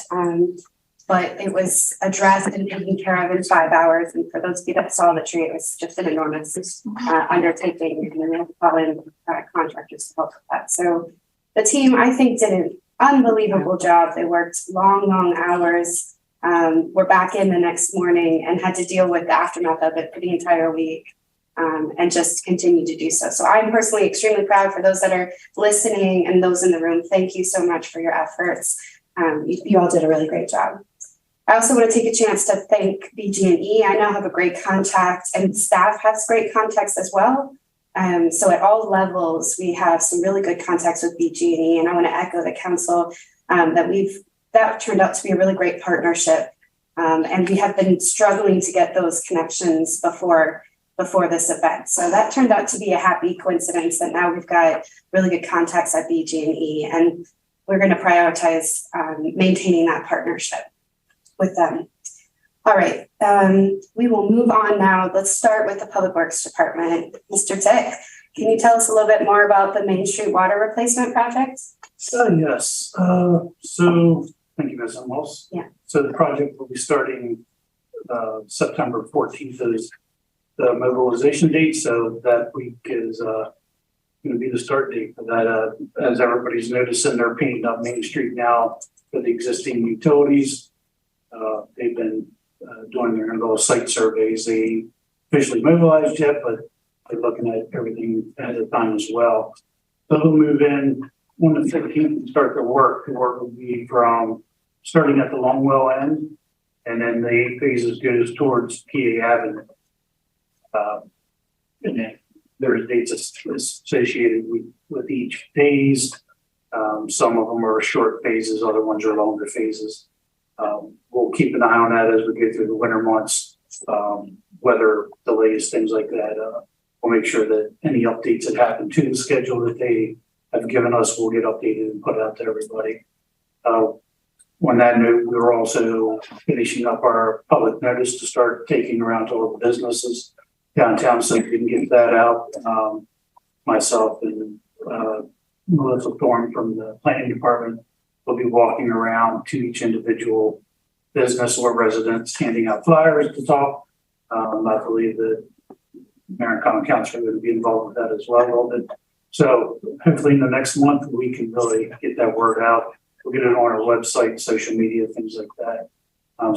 [SPEAKER 8] but it was addressed and taken care of in 5 hours. And for those of you that saw the tree, it was just an enormous undertaking, and then calling contractors to help with that. So the team, I think, did an unbelievable job. They worked long hours. We're back in the next morning and had to deal with the aftermath of it for the entire week, and just continue to do so. So I'm personally extremely proud. For those that are listening and those in the room, thank you so much for your efforts. You all did a really great job. I also want to take a chance to thank BG&E. I now have a great contact, and staff has great contacts as well. So at all levels, we have some really good contacts with BG&E, and I want to echo the council that turned out to be a really great partnership. And we have been struggling to get those connections before this event. So that turned out to be a happy coincidence that now we've got really good contacts at BG&E, and we're going to prioritize maintaining that partnership with them. All right, we will move on now. Let's start with the Public Works Department. Mr. Dick, can you tell us a little bit more about the Main Street water replacement project?
[SPEAKER 5] Yes. So thank you, Ms. Zimholz.
[SPEAKER 8] Yeah.
[SPEAKER 5] So the project will be starting September 14th is the mobilization date. So that week is going to be the start date for that. As everybody's noticing, they're painting up Main Street now for the existing utilities. They've been doing their little site surveys. They officially mobilized yet, but they're looking at everything at a time as well. So they'll move in on the 15th and start their work. The work will be from starting at the Longwell end, and then the 8 phases goes towards PA Avenue. And then there's dates associated with each phase. Some of them are short phases, other ones are longer phases. We'll keep an eye on that as we go through the winter months, weather delays, things like that. We'll make sure that any updates that happen to the schedule that they have given us will get updated and put out to everybody. On that note, we're also finishing up our public notice to start taking around to all the businesses downtown, so we can get that out. Myself and Melissa Thorne from the planning department will be walking around to each individual business or residents, handing out flyers to talk. I believe that Mayor and Common Council are going to be involved with that as well a little bit. So hopefully in the next month, we can really get that word out. We'll get it on our website, social media, things like that.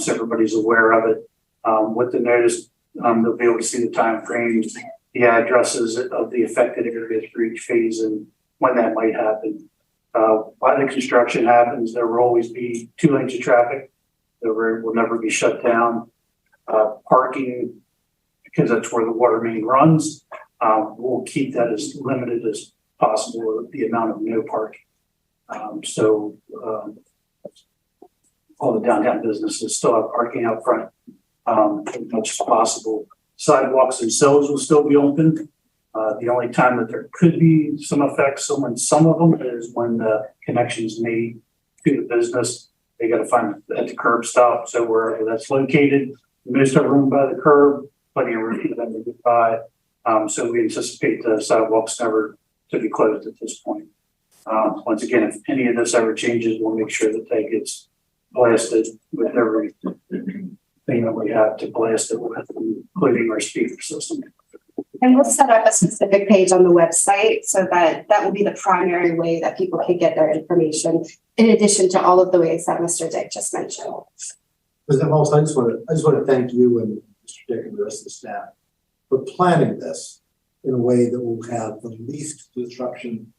[SPEAKER 5] So everybody's aware of it. With the notice, they'll be able to see the time frames, the addresses of the affected areas for each phase and when that might happen. While the construction happens, there will always be 2 lanes of traffic. The road will never be shut down. Parking, because that's where the water main runs, we'll keep that as limited as possible the amount of no parking. All the downtown businesses still have parking out front, as much as possible. Sidewalks themselves will still be open. The only time that there could be some effects on some of them is when the connection's made to the business. They got to find at the curb stop. So wherever that's located, most of room by the curb, plenty of room for them to get by. So we anticipate the sidewalks never to be closed at this point. Once again, if any of this ever changes, we'll make sure that that gets blasted with everything that we have to blast it with, including our speaker system.
[SPEAKER 8] And we'll set up a specific page on the website so that that will be the primary way that people can get their information, in addition to all of the ways that Mr. Dick just mentioned.
[SPEAKER 3] President Holmes, I just want to thank you and Mr. Dick and the rest of the staff for planning this in a way that will have the least disruption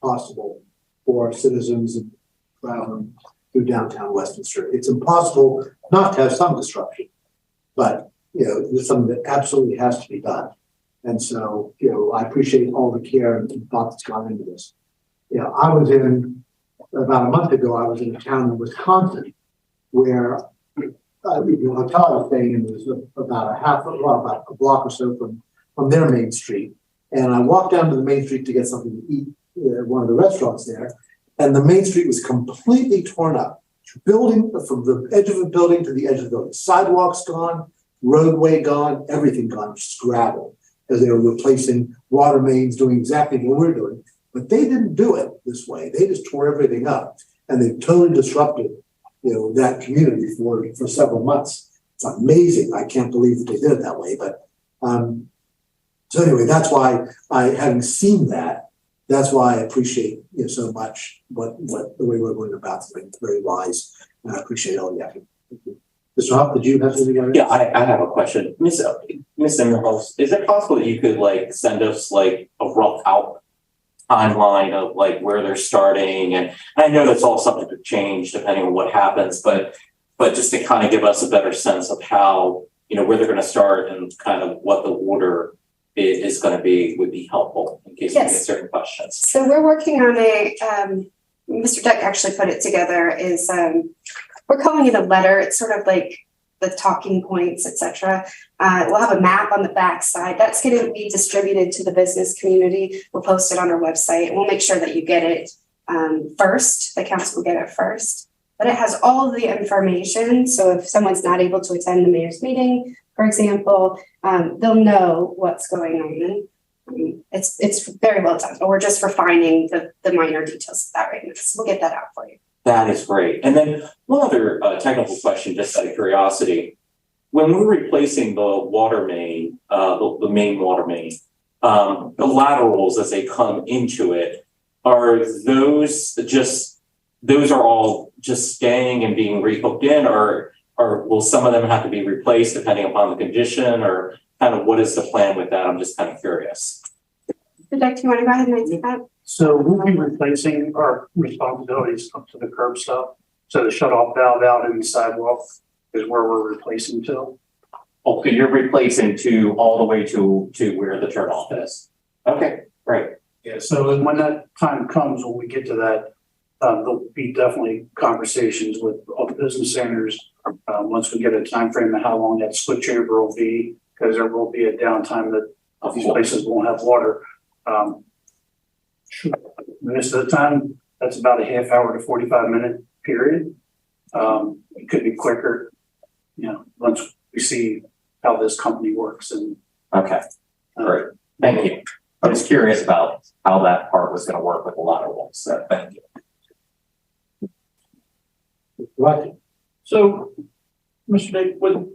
[SPEAKER 3] possible for our citizens and traveling through downtown Westminster. It's impossible not to have some disruption, but it's something that absolutely has to be done. And so, I appreciate all the care and thought that's gone into this. About a month ago, I was in a town in Wisconsin where the hotel I was staying in was about about a block or so from their main street. And I walked down to the main street to get something to eat at one of the restaurants there. And the main street was completely torn up. Building from the edge of the building to the edge of the building. Sidewalks gone, roadway gone, everything gone, just gravel. As they were replacing water mains, doing exactly what we're doing. But they didn't do it this way. They just tore everything up. And they totally disrupted, that community for several months. It's amazing. I can't believe that they did it that way. But so anyway, that's why having seen that, that's why I appreciate so much what the way we're going about it. It's very wise. And I appreciate all the effort. Mr. Hoff, did you have something?
[SPEAKER 2] Yeah, I have a question. Ms. Immerholz, is it possible that you could send us a rough timeline of where they're starting? And I know that's all subject to change depending on what happens, but just to kind of give us a better sense of how, where they're going to start and kind of what the order is going to be would be helpful in case we get certain questions.
[SPEAKER 8] So we're working on Mr. Deck actually put it together, we're calling it a letter. It's sort of like the talking points, etc. We'll have a map on the back side. That's going to be distributed to the business community. We'll post it on our website. And we'll make sure that you get it first. The council will get it first. But it has all of the information. So if someone's not able to attend the mayor's meeting, for example, they'll know what's going on. It's very well done. But we're just refining the minor details of that right now. So we'll get that out for you.
[SPEAKER 2] That is great. And then one other technical question, just out of curiosity. When we're replacing the water main, the main water main, the laterals as they come into it, are those are all just staying and being rehooked in, or will some of them have to be replaced depending upon the condition, or kind of what is the plan with that? I'm just kind of curious.
[SPEAKER 8] Dick, do you want to go ahead and answer that?
[SPEAKER 5] So we'll be replacing our responsibilities up to the curb stop. So the shut-off valve out in the sidewalk is where we're replacing to.
[SPEAKER 2] Okay, you're replacing all the way to where the turnoff is. Okay, great.
[SPEAKER 5] Yeah. So when that time comes, when we get to that, there'll be definitely conversations with all the business owners once we get a time frame of how long that switchover will be, because there will be a downtime that these places won't have water. Most of the time, that's about a half hour to 45-minute period. It could be quicker, once we see how this company works. And
[SPEAKER 2] okay, great, thank you. I was curious about how that part was going to work with a lot of walls. So thank you.
[SPEAKER 3] Right.
[SPEAKER 5] So, Mr. Dick, would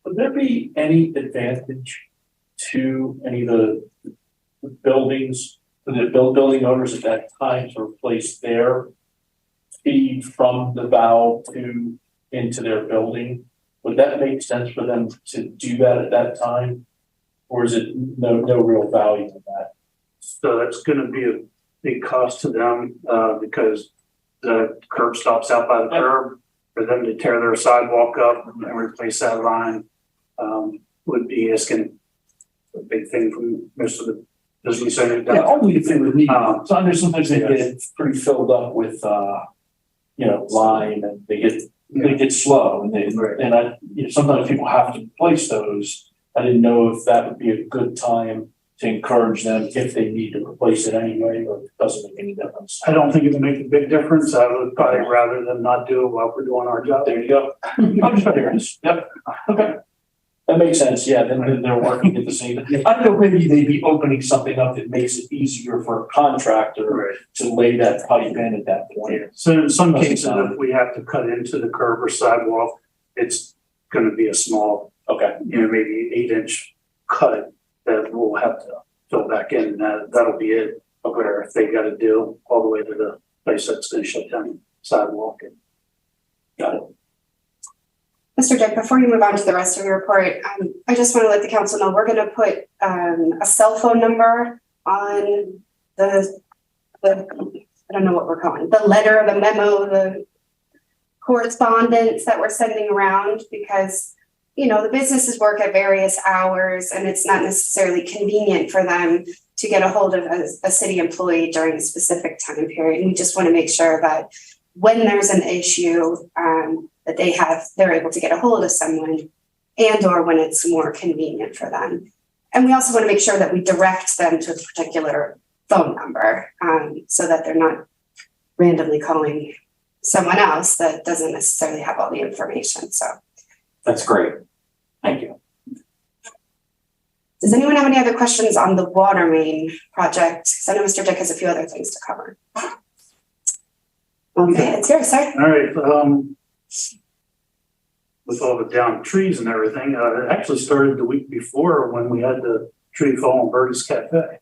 [SPEAKER 5] there be any advantage to any of the buildings, the building owners at that time to replace their feed from the valve into their building? Would that make sense for them to do that at that time? Or is it no real value in that? So that's going to be a big cost to them because the curb stops out by the curb. For them to tear their sidewalk up and replace that line would be asking a big thing from most of the
[SPEAKER 7] Does he send it
[SPEAKER 5] Yeah,
[SPEAKER 7] down?
[SPEAKER 5] only if they would need, sometimes they get pretty filled up with, lime and they get slow and sometimes people have to replace those. I didn't know if that would be a good time to encourage them if they need to replace it anyway, or if it doesn't make any difference.
[SPEAKER 9] I don't think it would make a big difference. I would probably rather them not do it while we're doing our job.
[SPEAKER 5] There you go. I'm just curious. Yep. Okay. That makes sense. Yeah, then they're working at the same. I don't know, maybe they'd be opening something up that makes it easier for a contractor to lay that pipe in at that point.
[SPEAKER 9] So in some cases, if we have to cut into the curb or sidewalk, it's gonna be a small,
[SPEAKER 5] Okay.
[SPEAKER 9] Maybe 8-inch cut that we'll have to fill back in. That'll be it. Where if they gotta do all the way to the place that's gonna shut down sidewalk.
[SPEAKER 5] Got it.
[SPEAKER 8] Mr. Dick, before you move on to the rest of your report, I just want to let the council know, we're gonna put a cell phone number on the, I don't know what we're calling, the letter, the memo, the correspondence that we're sending around, because the businesses work at various hours and it's not necessarily convenient for them to get a hold of a city employee during a specific time period. And we just want to make sure that when there's an issue, that they're able to get a hold of someone, and or when it's more convenient for them. And we also want to make sure that we direct them to a particular phone number, so that they're not randomly calling someone else that doesn't necessarily have all the information. So
[SPEAKER 2] That's great. Thank you.
[SPEAKER 8] does anyone have any other questions on the water main project? Because I know Mr. Dick has a few other things to cover. Okay, it's yours, sir.
[SPEAKER 9] All right, with all the down trees and everything, it actually started the week before when we had the tree fall on Birdie's Cafe.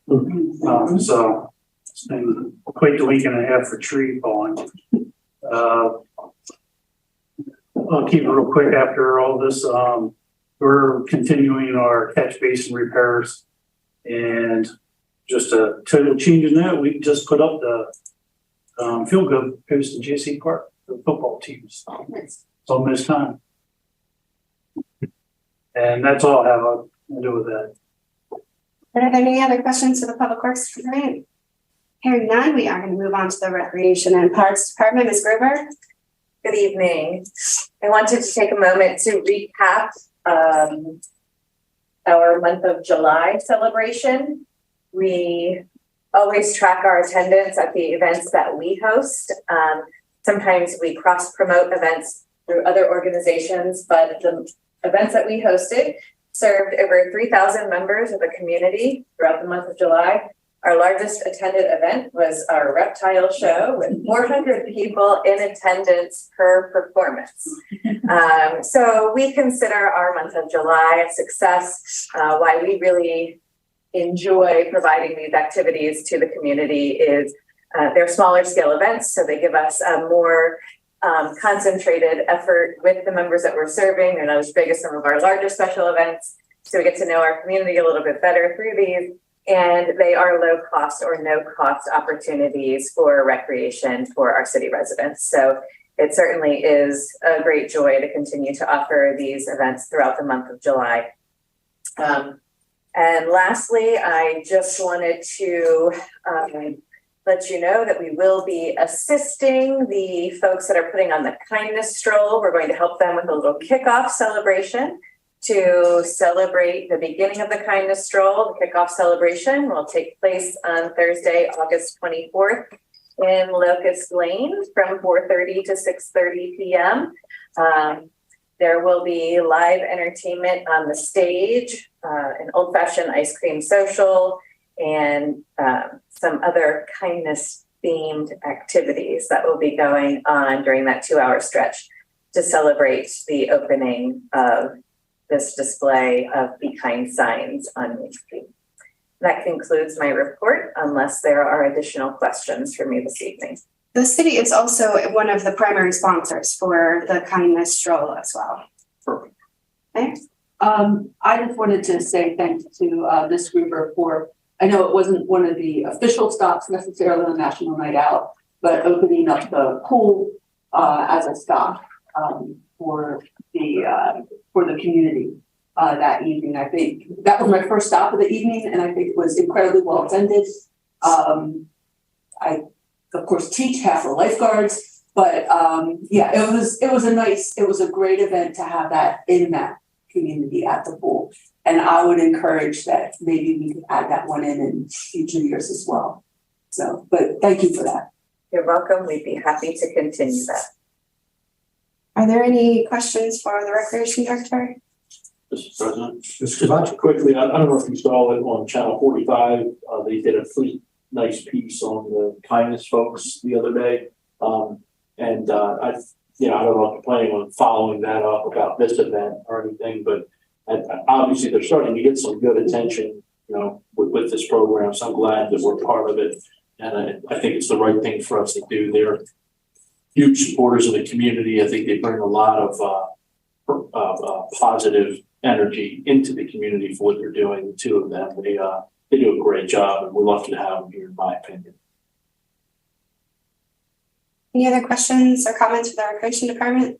[SPEAKER 9] So it's been quite the week and a half for tree falling. I'll keep it real quick after all this. We're continuing our catch basin repairs, and just a total change in that, we just put up the field goal post in JC Park for the football teams. It's almost time. And that's all I have to do with that.
[SPEAKER 8] Are there any other questions for the Public Works Department? Hearing none, we are going to move on to the Recreation and Parks Department. Ms. Gruber?
[SPEAKER 10] Good evening. I wanted to take a moment to recap our month of July celebration. We always track our attendance at the events that we host. Sometimes we cross-promote events through other organizations, but the events that we hosted served over 3,000 members of the community throughout the month of July. Our largest attended event was our reptile show with 400 people in attendance per performance. So we consider our month of July a success. Why we really enjoy providing these activities to the community is they're smaller scale events, so they give us a more concentrated effort with the members that we're serving. They're not as big as some of our larger special events, so we get to know our community a little bit better through these. And they are low cost or no cost opportunities for recreation for our city residents. So it certainly is a great joy to continue to offer these events throughout the month of July. And lastly, I just wanted to let you know that we will be assisting the folks that are putting on the kindness stroll. We're going to help them with a little kickoff celebration to celebrate the beginning of the kindness stroll. The kickoff celebration will take place on Thursday, August 24th in Locust Lane from 4:30 to 6:30 p.m. There will be live entertainment on the stage, an old-fashioned ice cream social, and some other kindness themed activities that will be going on during that 2-hour stretch to celebrate the opening of this display of Be Kind signs on Main Street. That concludes my report, unless there are additional questions for me this evening.
[SPEAKER 8] The city is also one of the primary sponsors for the kindness stroll as well.
[SPEAKER 5] Perfect.
[SPEAKER 8] Okay.
[SPEAKER 11] I just wanted to say thanks to this Gruber for, I know it wasn't one of the official stops necessarily on National Night Out, but opening up the pool as a stop for the community. that evening. I think that was my first stop of the evening, and I think it was incredibly well attended. I, of course, teach half the lifeguards, but yeah, it was a great event to have that in that community at the pool. And I would encourage that maybe we could add that one in future years as well. So, but thank you for that.
[SPEAKER 10] You're welcome. We'd be happy to continue that.
[SPEAKER 8] Are there any questions for the Recreation Director?
[SPEAKER 5] Mr. President, just quickly, I don't know if you saw it on Channel 45. They did a pretty nice piece on the kindness folks the other day. I don't know if you're planning on following that up about this event or anything, but obviously they're starting to get some good attention, with this program. So I'm glad that we're part of it. And I think it's the right thing for us to do. They're huge supporters of the community. I think they bring a lot of positive energy into the community for what they're doing. The two of them, they do a great job, and we're lucky to have them here, in my opinion.
[SPEAKER 8] Any other questions or comments for the Recreation Department?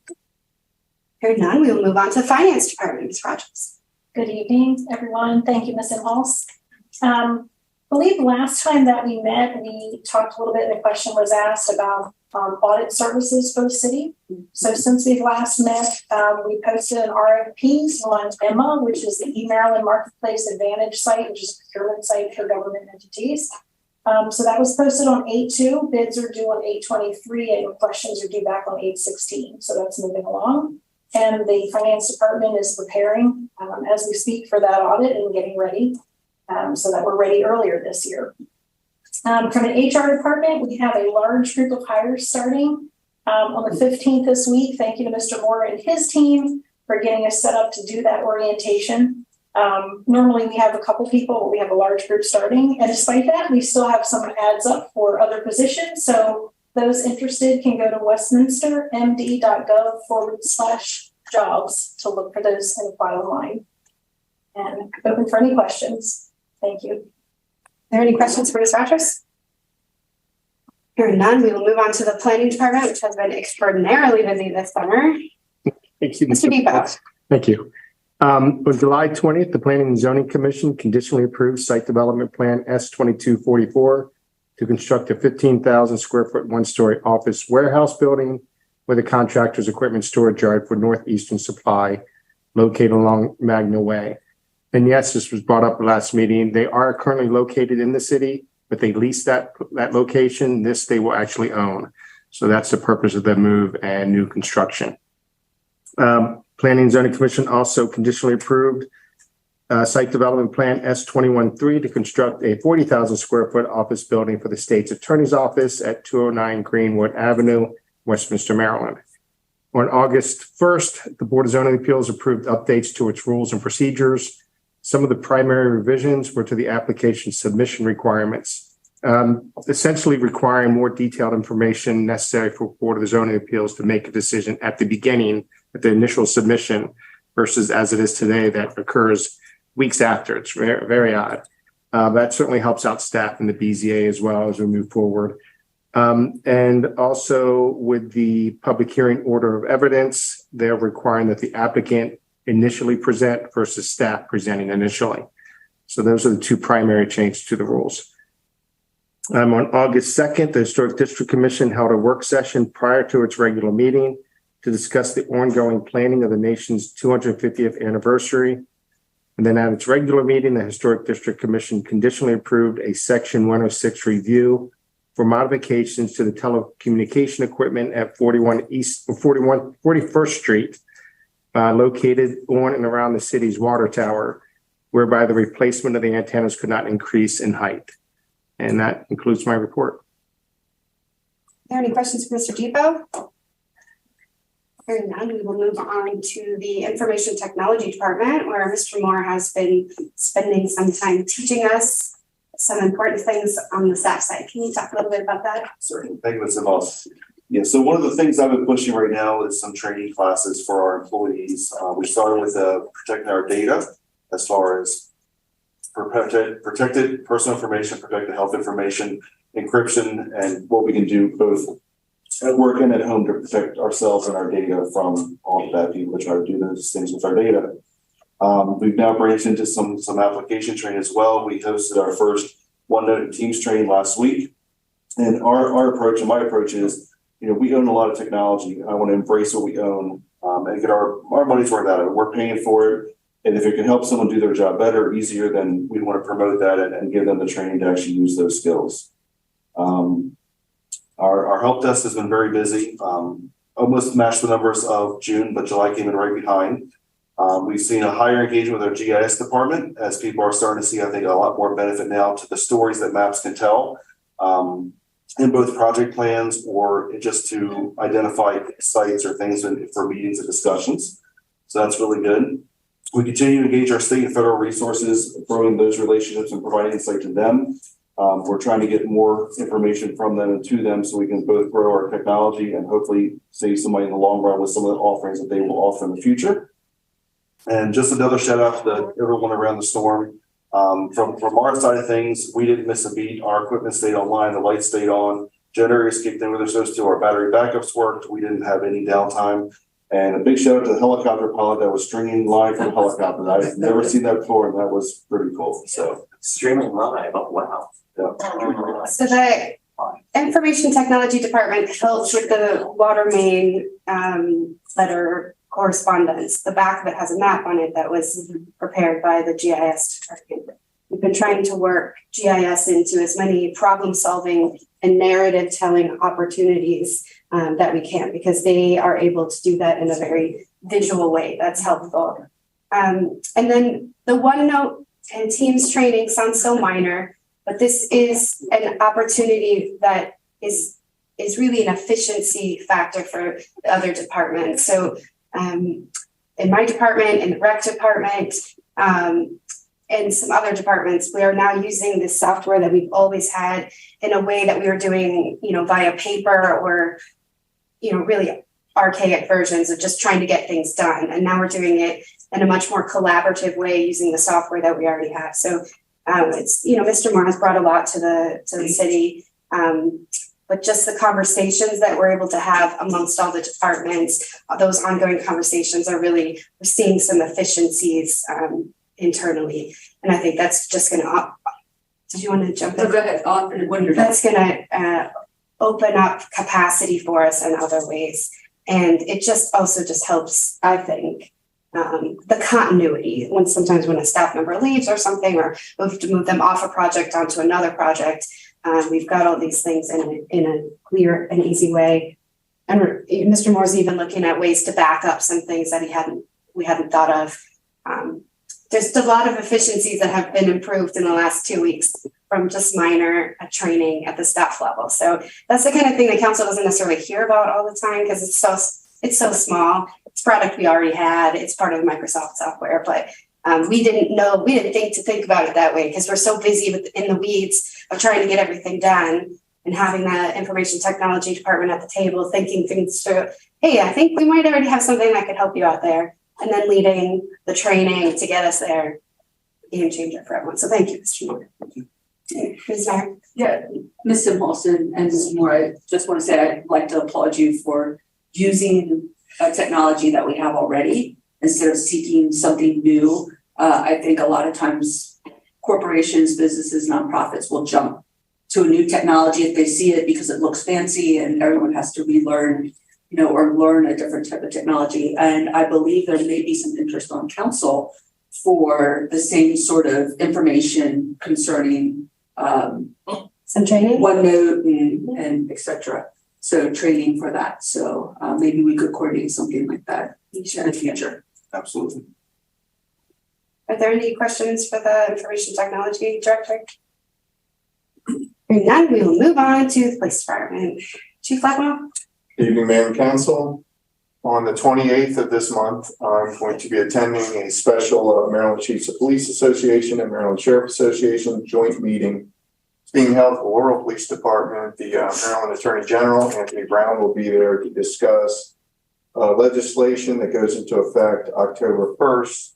[SPEAKER 8] Heard none, we will move on to the Finance Department. Ms. Rogers.
[SPEAKER 12] Good evening, everyone. Thank you, Ms. Inhofe. I believe last time that we met, we talked a little bit, and the question was asked about audit services for the city. So since we've last met, we posted an RFP on Emma, which is the email and marketplace advantage site, which is a procurement site for government entities. So that was posted on 8/2. Bids are due on 8/23, and questions are due back on 8/16. So that's moving along. And the Finance Department is preparing as we speak for that audit and getting ready so that we're ready earlier this year. From an HR department, we have a large group of hires starting on the 15th this week. Thank you to Mr. Moore and his team for getting us set up to do that orientation. Normally we have a couple people, but we have a large group starting. And despite that, we still have some ads up for other positions. So those interested can go to westminstermd.gov/jobs to look for those and apply online. And open for any questions. Thank you.
[SPEAKER 8] Are there any questions for Ms. Rogers? Hearing none, we will move on to the Planning Department, which has been extraordinarily busy this summer.
[SPEAKER 7] Thank you,
[SPEAKER 8] Mr. Depot.
[SPEAKER 7] Thank you. On July 20th, the Planning and Zoning Commission conditionally approved Site Development Plan S-2244 to construct a 15,000 square foot one-story office warehouse building with a contractor's equipment storage yard for Northeastern Supply located along Magna Way. And yes, this was brought up last meeting. They are currently located in the city, but they lease that location. This they will actually own. So that's the purpose of the move and new construction. Planning and Zoning Commission also conditionally approved Site Development Plan S-213 to construct a 40,000 square foot office building for the state's attorney's office at 209 Greenwood Avenue, Westminster, Maryland. On August 1st, the Board of Zoning Appeals approved updates to its rules and procedures. Some of the primary revisions were to the application submission requirements, essentially requiring more detailed information necessary for Board of Zoning Appeals to make a decision at the beginning, at the initial submission, versus as it is today that occurs weeks after. It's very, very odd. That certainly helps out staff in the BZA as well as we move forward. And also with the public hearing order of evidence, they're requiring that the applicant initially present versus staff presenting initially. So those are the two primary changes to the rules. On August 2nd, the Historic District Commission held a work session prior to its regular meeting to discuss the ongoing planning of the nation's 250th anniversary. And then at its regular meeting, the Historic District Commission conditionally approved a Section 106 review for modifications to the telecommunication equipment at 41st Street, located on and around the city's water tower, whereby the replacement of the antennas could not increase in height. And that concludes my report.
[SPEAKER 8] Are there any questions for Mr. Depot? Hearing none, we will move on to the Information Technology Department, where Mr. Moore has been spending some time teaching us some important things on the staff side. Can you talk a little bit about that?
[SPEAKER 1] Certainly. Thank you, Ms. Inhofe. Yeah, so one of the things I've been pushing right now is some training classes for our employees. We started with protecting our data as far as protected personal information, protected health information, encryption, and what we can do both at work and at home to protect ourselves and our data from all the bad people that try to do those things with our data.
[SPEAKER 13] We've now branched into some application training as well. We hosted our first OneNote Teams training last week. And our approach and my approach is, we own a lot of technology. I want to embrace what we own and get our money's worth out of it. We're paying for it. And if it can help someone do their job better or easier, then we want to promote that and give them the training to actually use those skills. Our help desk has been very busy, almost matched the numbers of June, but July came in right behind. We've seen a higher engagement with our GIS department as people are starting to see, I think, a lot more benefit now to the stories that maps can tell in both project plans or just to identify sites or things for meetings and discussions. So that's really good. We continue to engage our state and federal resources, growing those relationships and providing insight to them. We're trying to get more information from them and to them so we can both grow our technology and hopefully save some money in the long run with some of the offerings that they will offer in the future. And just another shout out to everyone around the storm. From our side of things, we didn't miss a beat. Our equipment stayed online, the lights stayed on, generators kicked in where they're supposed to, our battery backups worked. We didn't have any downtime. And a big shout out to the helicopter pilot that was stringing live from a helicopter. I've never seen that before, and that was pretty cool. So
[SPEAKER 2] Streaming live, oh, wow.
[SPEAKER 13] yeah.
[SPEAKER 8] So the information technology department helps with the water main letter correspondence. The back of it has a map on it that was prepared by the GIS department. We've been trying to work GIS into as many problem solving and narrative telling opportunities that we can, because they are able to do that in a very visual way. That's helpful. And then the OneNote and Teams training sounds so minor, but this is an opportunity that is really an efficiency factor for the other departments. So in my department, in the rec department, and some other departments, we are now using this software that we've always had in a way that we were doing, via paper or, really archaic versions of just trying to get things done. And now we're doing it in a much more collaborative way using the software that we already have. So it's, Mr. Moore has brought a lot to the city. But just the conversations that we're able to have amongst all the departments, those ongoing conversations are really, we're seeing some efficiencies internally. And I think that's just going to, did you want to jump in?
[SPEAKER 11] Go ahead.
[SPEAKER 8] That's going to open up capacity for us in other ways. And it just also just helps, I think, the continuity sometimes when a staff member leaves or something, or we have to move them off a project onto another project. We've got all these things in a clear and easy way. And Mr. Moore's even looking at ways to back up some things that we hadn't thought of. There's a lot of efficiencies that have been improved in the last 2 weeks from just minor training at the staff level. So that's the kind of thing that council doesn't necessarily hear about all the time because it's so small. It's product we already had. It's part of the Microsoft software, but we didn't think about it that way because we're so busy in the weeds of trying to get everything done and having that information technology department at the table thinking things through. Hey, I think we might already have something that could help you out there. And then leading the training to get us there, game changer for everyone. So thank you, Mr. Moore. Who's there?
[SPEAKER 11] Yeah, Mr. Paulson and Mr. Moore, I just want to say I'd like to applaud you for using a technology that we have already instead of seeking something new. I think a lot of times corporations, businesses, nonprofits will jump to a new technology if they see it because it looks fancy and everyone has to relearn, or learn a different type of technology. And I believe there may be some interest on council for the same sort of information concerning
[SPEAKER 8] some training,
[SPEAKER 11] OneNote and et cetera. So training for that. So maybe we could coordinate something like that in the future.
[SPEAKER 13] Absolutely.
[SPEAKER 8] Are there any questions for the Information Technology Director? Hearing none, we will move on to the Police Department. Chief Blackwell.
[SPEAKER 14] Good evening, Mayor and Council. On the 28th of this month, I'm going to be attending a special Maryland Chiefs of Police Association and Maryland Sheriff Association joint meeting. It's being held at the Laurel Police Department. The Maryland Attorney General, Anthony Brown, will be there to discuss legislation that goes into effect October 1st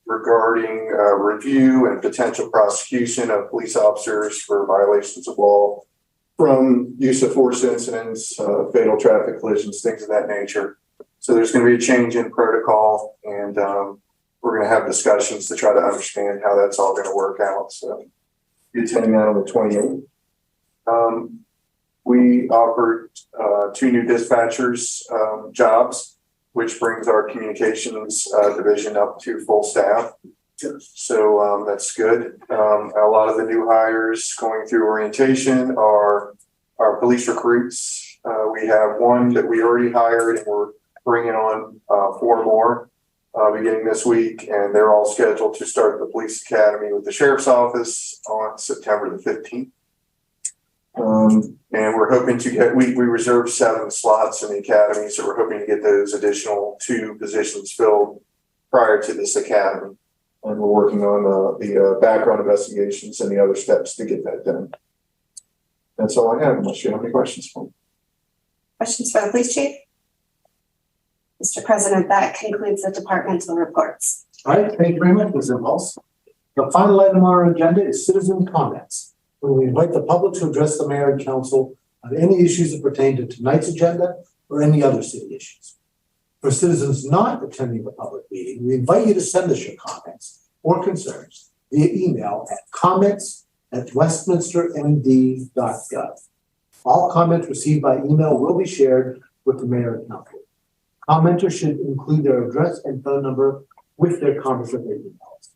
[SPEAKER 14] regarding review and potential prosecution of police officers for violations of law, from use of force incidents, fatal traffic collisions, things of that nature. So there's going to be a change in protocol, and we're gonna have discussions to try to understand how that's all gonna work out, so. Be attending that on the 28th. We offered, 2 new dispatchers, jobs, which brings our communications, division up to full staff. So, that's good. A lot of the new hires going through orientation are our police recruits. We have one that we already hired and we're bringing on, 4 more. Beginning this week, and they're all scheduled to start the police academy with the sheriff's office on September the 15th. And we're hoping to get, we reserved 7 slots in the academy, so we're hoping to get those additional 2 positions filled prior to this academy. And we're working on the background investigations and the other steps to get that done. That's all I have, unless you have any questions for me.
[SPEAKER 8] Questions for the police chief? Mr. President, that concludes the departmental reports.
[SPEAKER 3] All right, thank you very much, Ms. Impulse. The final item on our agenda is citizen comments. We invite the public to address the mayor and council on any issues that pertain to tonight's agenda or any other city issues. For citizens not attending the public meeting, we invite you to send us your comments or concerns via email at comments@westminstermd.gov. All comments received by email will be shared with the mayor and council. Commenters should include their address and phone number with their comments or their emails.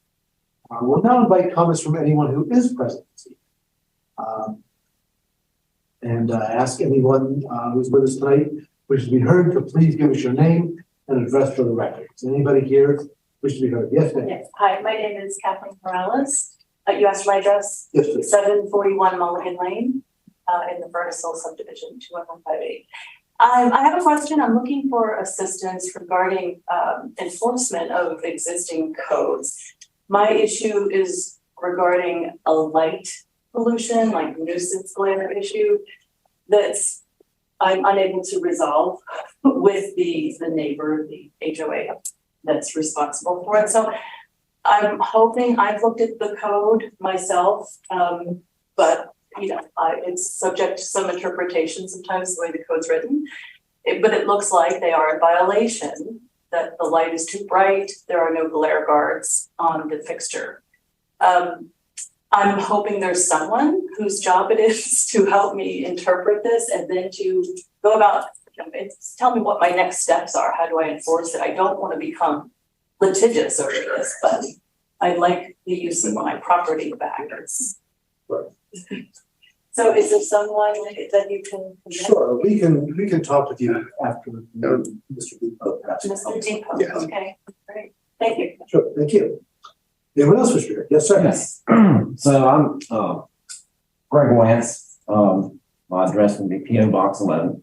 [SPEAKER 3] We'll now invite comments from anyone who is present this evening. Ask anyone who's with us tonight, wish to be heard, to please give us your name and address for the record. Is anybody here wish to be heard? Yes, ma'am.
[SPEAKER 15] Yes, hi, my name is Kathleen Morales. You asked my address?
[SPEAKER 3] Yes, please.
[SPEAKER 15] 741 Mulligan Lane, in the Vertisol subdivision, 21158. I have a question. I'm looking for assistance regarding enforcement of existing codes. My issue is regarding a light pollution, like nuisance glare issue, that's I'm unable to resolve with the neighbor, the HOA that's responsible for it. So I'm hoping, I've looked at the code myself, but you know, it's subject to some interpretation sometimes the way the code's written. But it looks like they are in violation, that the light is too bright, there are no glare guards on the fixture. I'm hoping there's someone whose job it is to help me interpret this and then to go about, you know, tell me what my next steps are. How do I enforce it? I don't want to become litigious over this, but I'd like the use of my property back. So is there someone that you can?
[SPEAKER 3] Sure, we can talk with you after Mr. Depot.
[SPEAKER 15] Mr. Depot,
[SPEAKER 3] Yes.
[SPEAKER 15] okay, great, thank you.
[SPEAKER 3] Sure, thank you. Anyone else wish to hear? Yes, sir.
[SPEAKER 16] Yes. So I'm Greg Wentz. My address will be P.O. Box 11.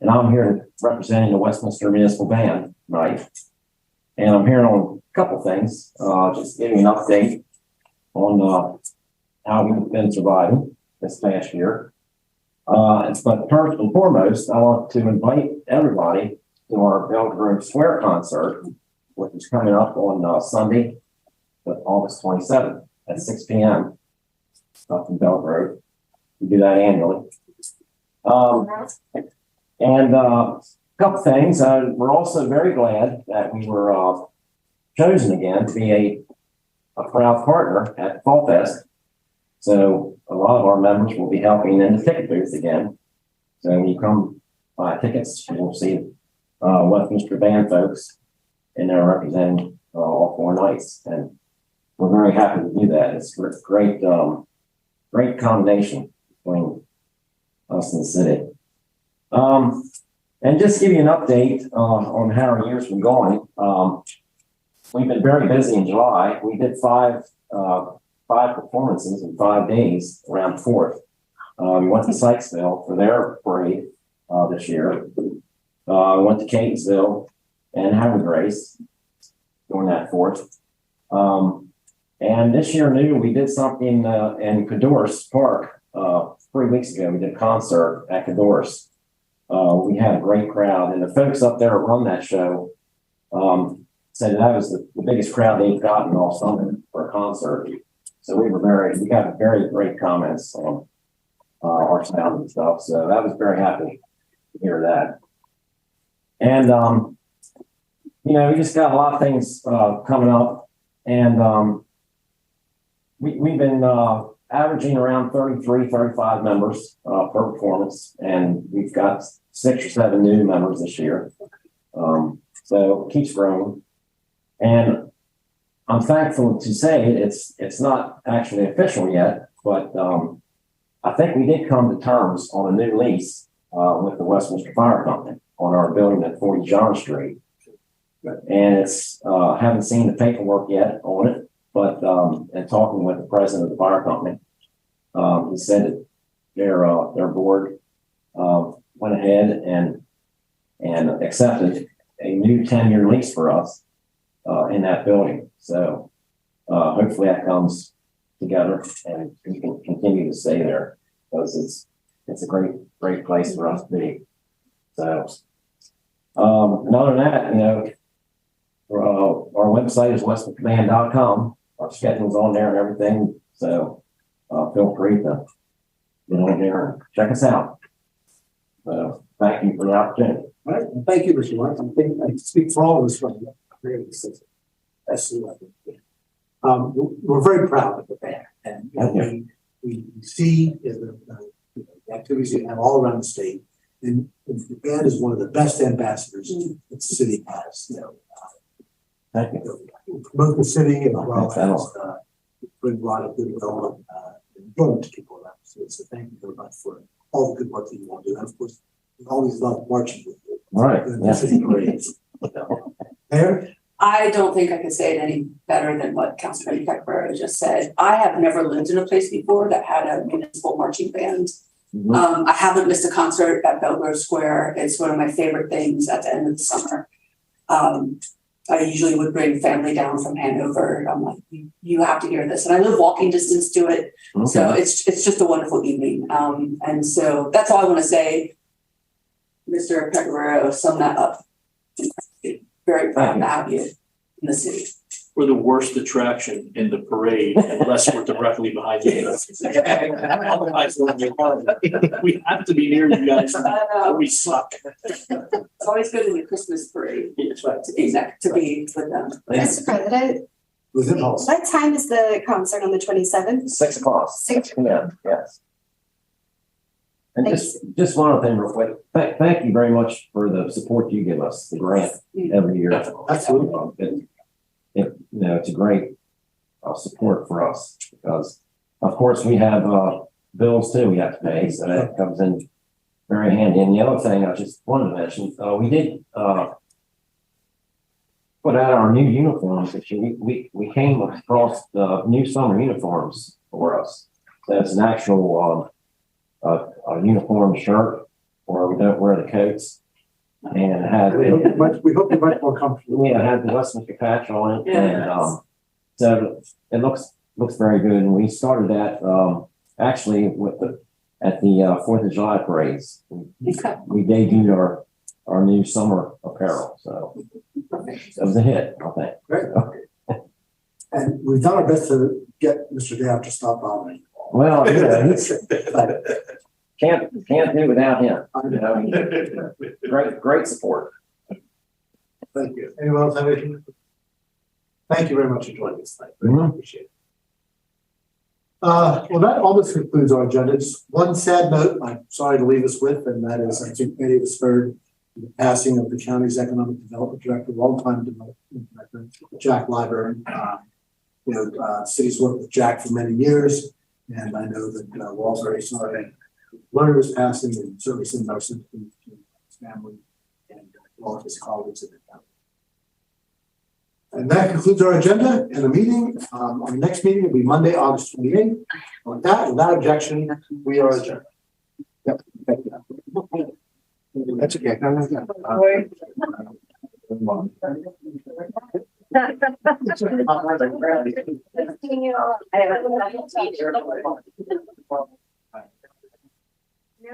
[SPEAKER 16] And I'm here representing the Westminster Municipal Band tonight. And I'm here on a couple things. Just giving an update on how we've been surviving this past year. But first and foremost, I want to invite everybody to our Bell Grove Square concert, which is coming up on Sunday, August 27th at 6 p.m. up in Bell Grove. We do that annually. And a couple things. We're also very glad that we were chosen again to be a proud partner at Fall Fest. So a lot of our members will be helping in the ticket booth again. So when you come buy tickets, you'll see Westminster Band folks, and they're representing all 4 nights. And we're very happy to do that. It's a great, great combination between us and the city. And just to give you an update on how our year's been going. We've been very busy in July. We did 5 performances in 5 days around 4th. We went to Sykesville for their parade this year. We went to Catonsville and Howard Grace during that 4th. And this year new, we did something in Cadorus Park 3 weeks ago. We did a concert at Cadorus. We had a great crowd, and the folks up there who run that show said that was the biggest crowd they've gotten all summer for a concert. So we got very great comments on our sound and stuff. So I was very happy to hear that. And we just got a lot of things coming up, and we've been averaging around 33, 35 members per performance, and we've got 6 or 7 new members this year. So it keeps growing, and I'm thankful to say it's not actually official yet, but I think we did come to terms on a new lease with the Westminster Fire Company on our building at 40 John Street. And it's haven't seen the paperwork yet on it, but in talking with the president of the fire company, he said that their board went ahead and accepted a new 10-year lease for us in that building. So hopefully that comes together and we can continue to stay there, because it's a great place for us to be. So and other than that, our website is westminstercommand.com. Our schedule's on there and everything. So feel free to get on there and check us out. So thank you for the opportunity.
[SPEAKER 3] All right, thank you, Mr. White. I think I speak for all of us from we're very proud of the band, and we see the activities you have all around the state, and the band is one of the best ambassadors that the city has.
[SPEAKER 16] Thank you.
[SPEAKER 3] Promote the city as well as bring a lot of goodwill and enjoyment to people around. So thank you very much for all the good work that you all do. And of course, we always love marching with you.
[SPEAKER 16] Right.
[SPEAKER 3] Mayor?
[SPEAKER 11] I don't think I could say it any better than what Councilman Peckberry just said. I have never lived in a place before that had a municipal marching band. I haven't missed a concert at Belgrove Square. It's one of my favorite things at the end of the summer. I usually would bring family down from Hanover. I'm like, you have to hear this. And I live walking distance to it. Okay. So it's just a wonderful evening. And so that's all I want to say. Mr. Pecoraro, sum that up. Very proud to have you in the city.
[SPEAKER 5] We're the worst attraction in the parade unless we're directly behind you. We have to be near you guys. We suck.
[SPEAKER 11] It's always good in the Christmas parade. That's right. To be with them.
[SPEAKER 8] Mr. President, what time is the concert on the 27th?
[SPEAKER 16] 6 o'clock. 6 p.m. Yes. And just one other thing real quick. Thank you very much for the support you give us, the grant every year. Absolutely. It's a great support for us, because of course we have bills too we have to pay, so that comes in very handy. And the other thing I just wanted to mention, we did put out our new uniforms. We came across the new summer uniforms for us. So it's an actual a uniform shirt, or we don't wear the coats. And it had we hope you're much more comfortable. Yeah, it had the Westminster patch on it, and so it looks very good. And we started that actually at the 4th of July parades. We debuted our new summer apparel, so it was a hit, I think.
[SPEAKER 3] Great. And we've done our best to get Mr. Dale to stop bothering.
[SPEAKER 16] Well, can't do without him. Great support.
[SPEAKER 3] Thank you. Anyone else have anything? Thank you very much for joining us tonight. I appreciate it. Well, that almost concludes our agenda. Just one sad note I'm sorry to leave us with, and that is, I think many of us heard the passing of the county's economic development director, longtime development director, Jack Liburn. City's worked with Jack for many years, and I know that we're all very sorry. Learned his passing, and certainly sends our sympathy to his family and all of his colleagues in the county. And that concludes our agenda and the meeting. Our next meeting will be Monday, August 28th. With that, without objection, we are adjourned. Yep. Thank you. That's okay.
[SPEAKER 10] I have a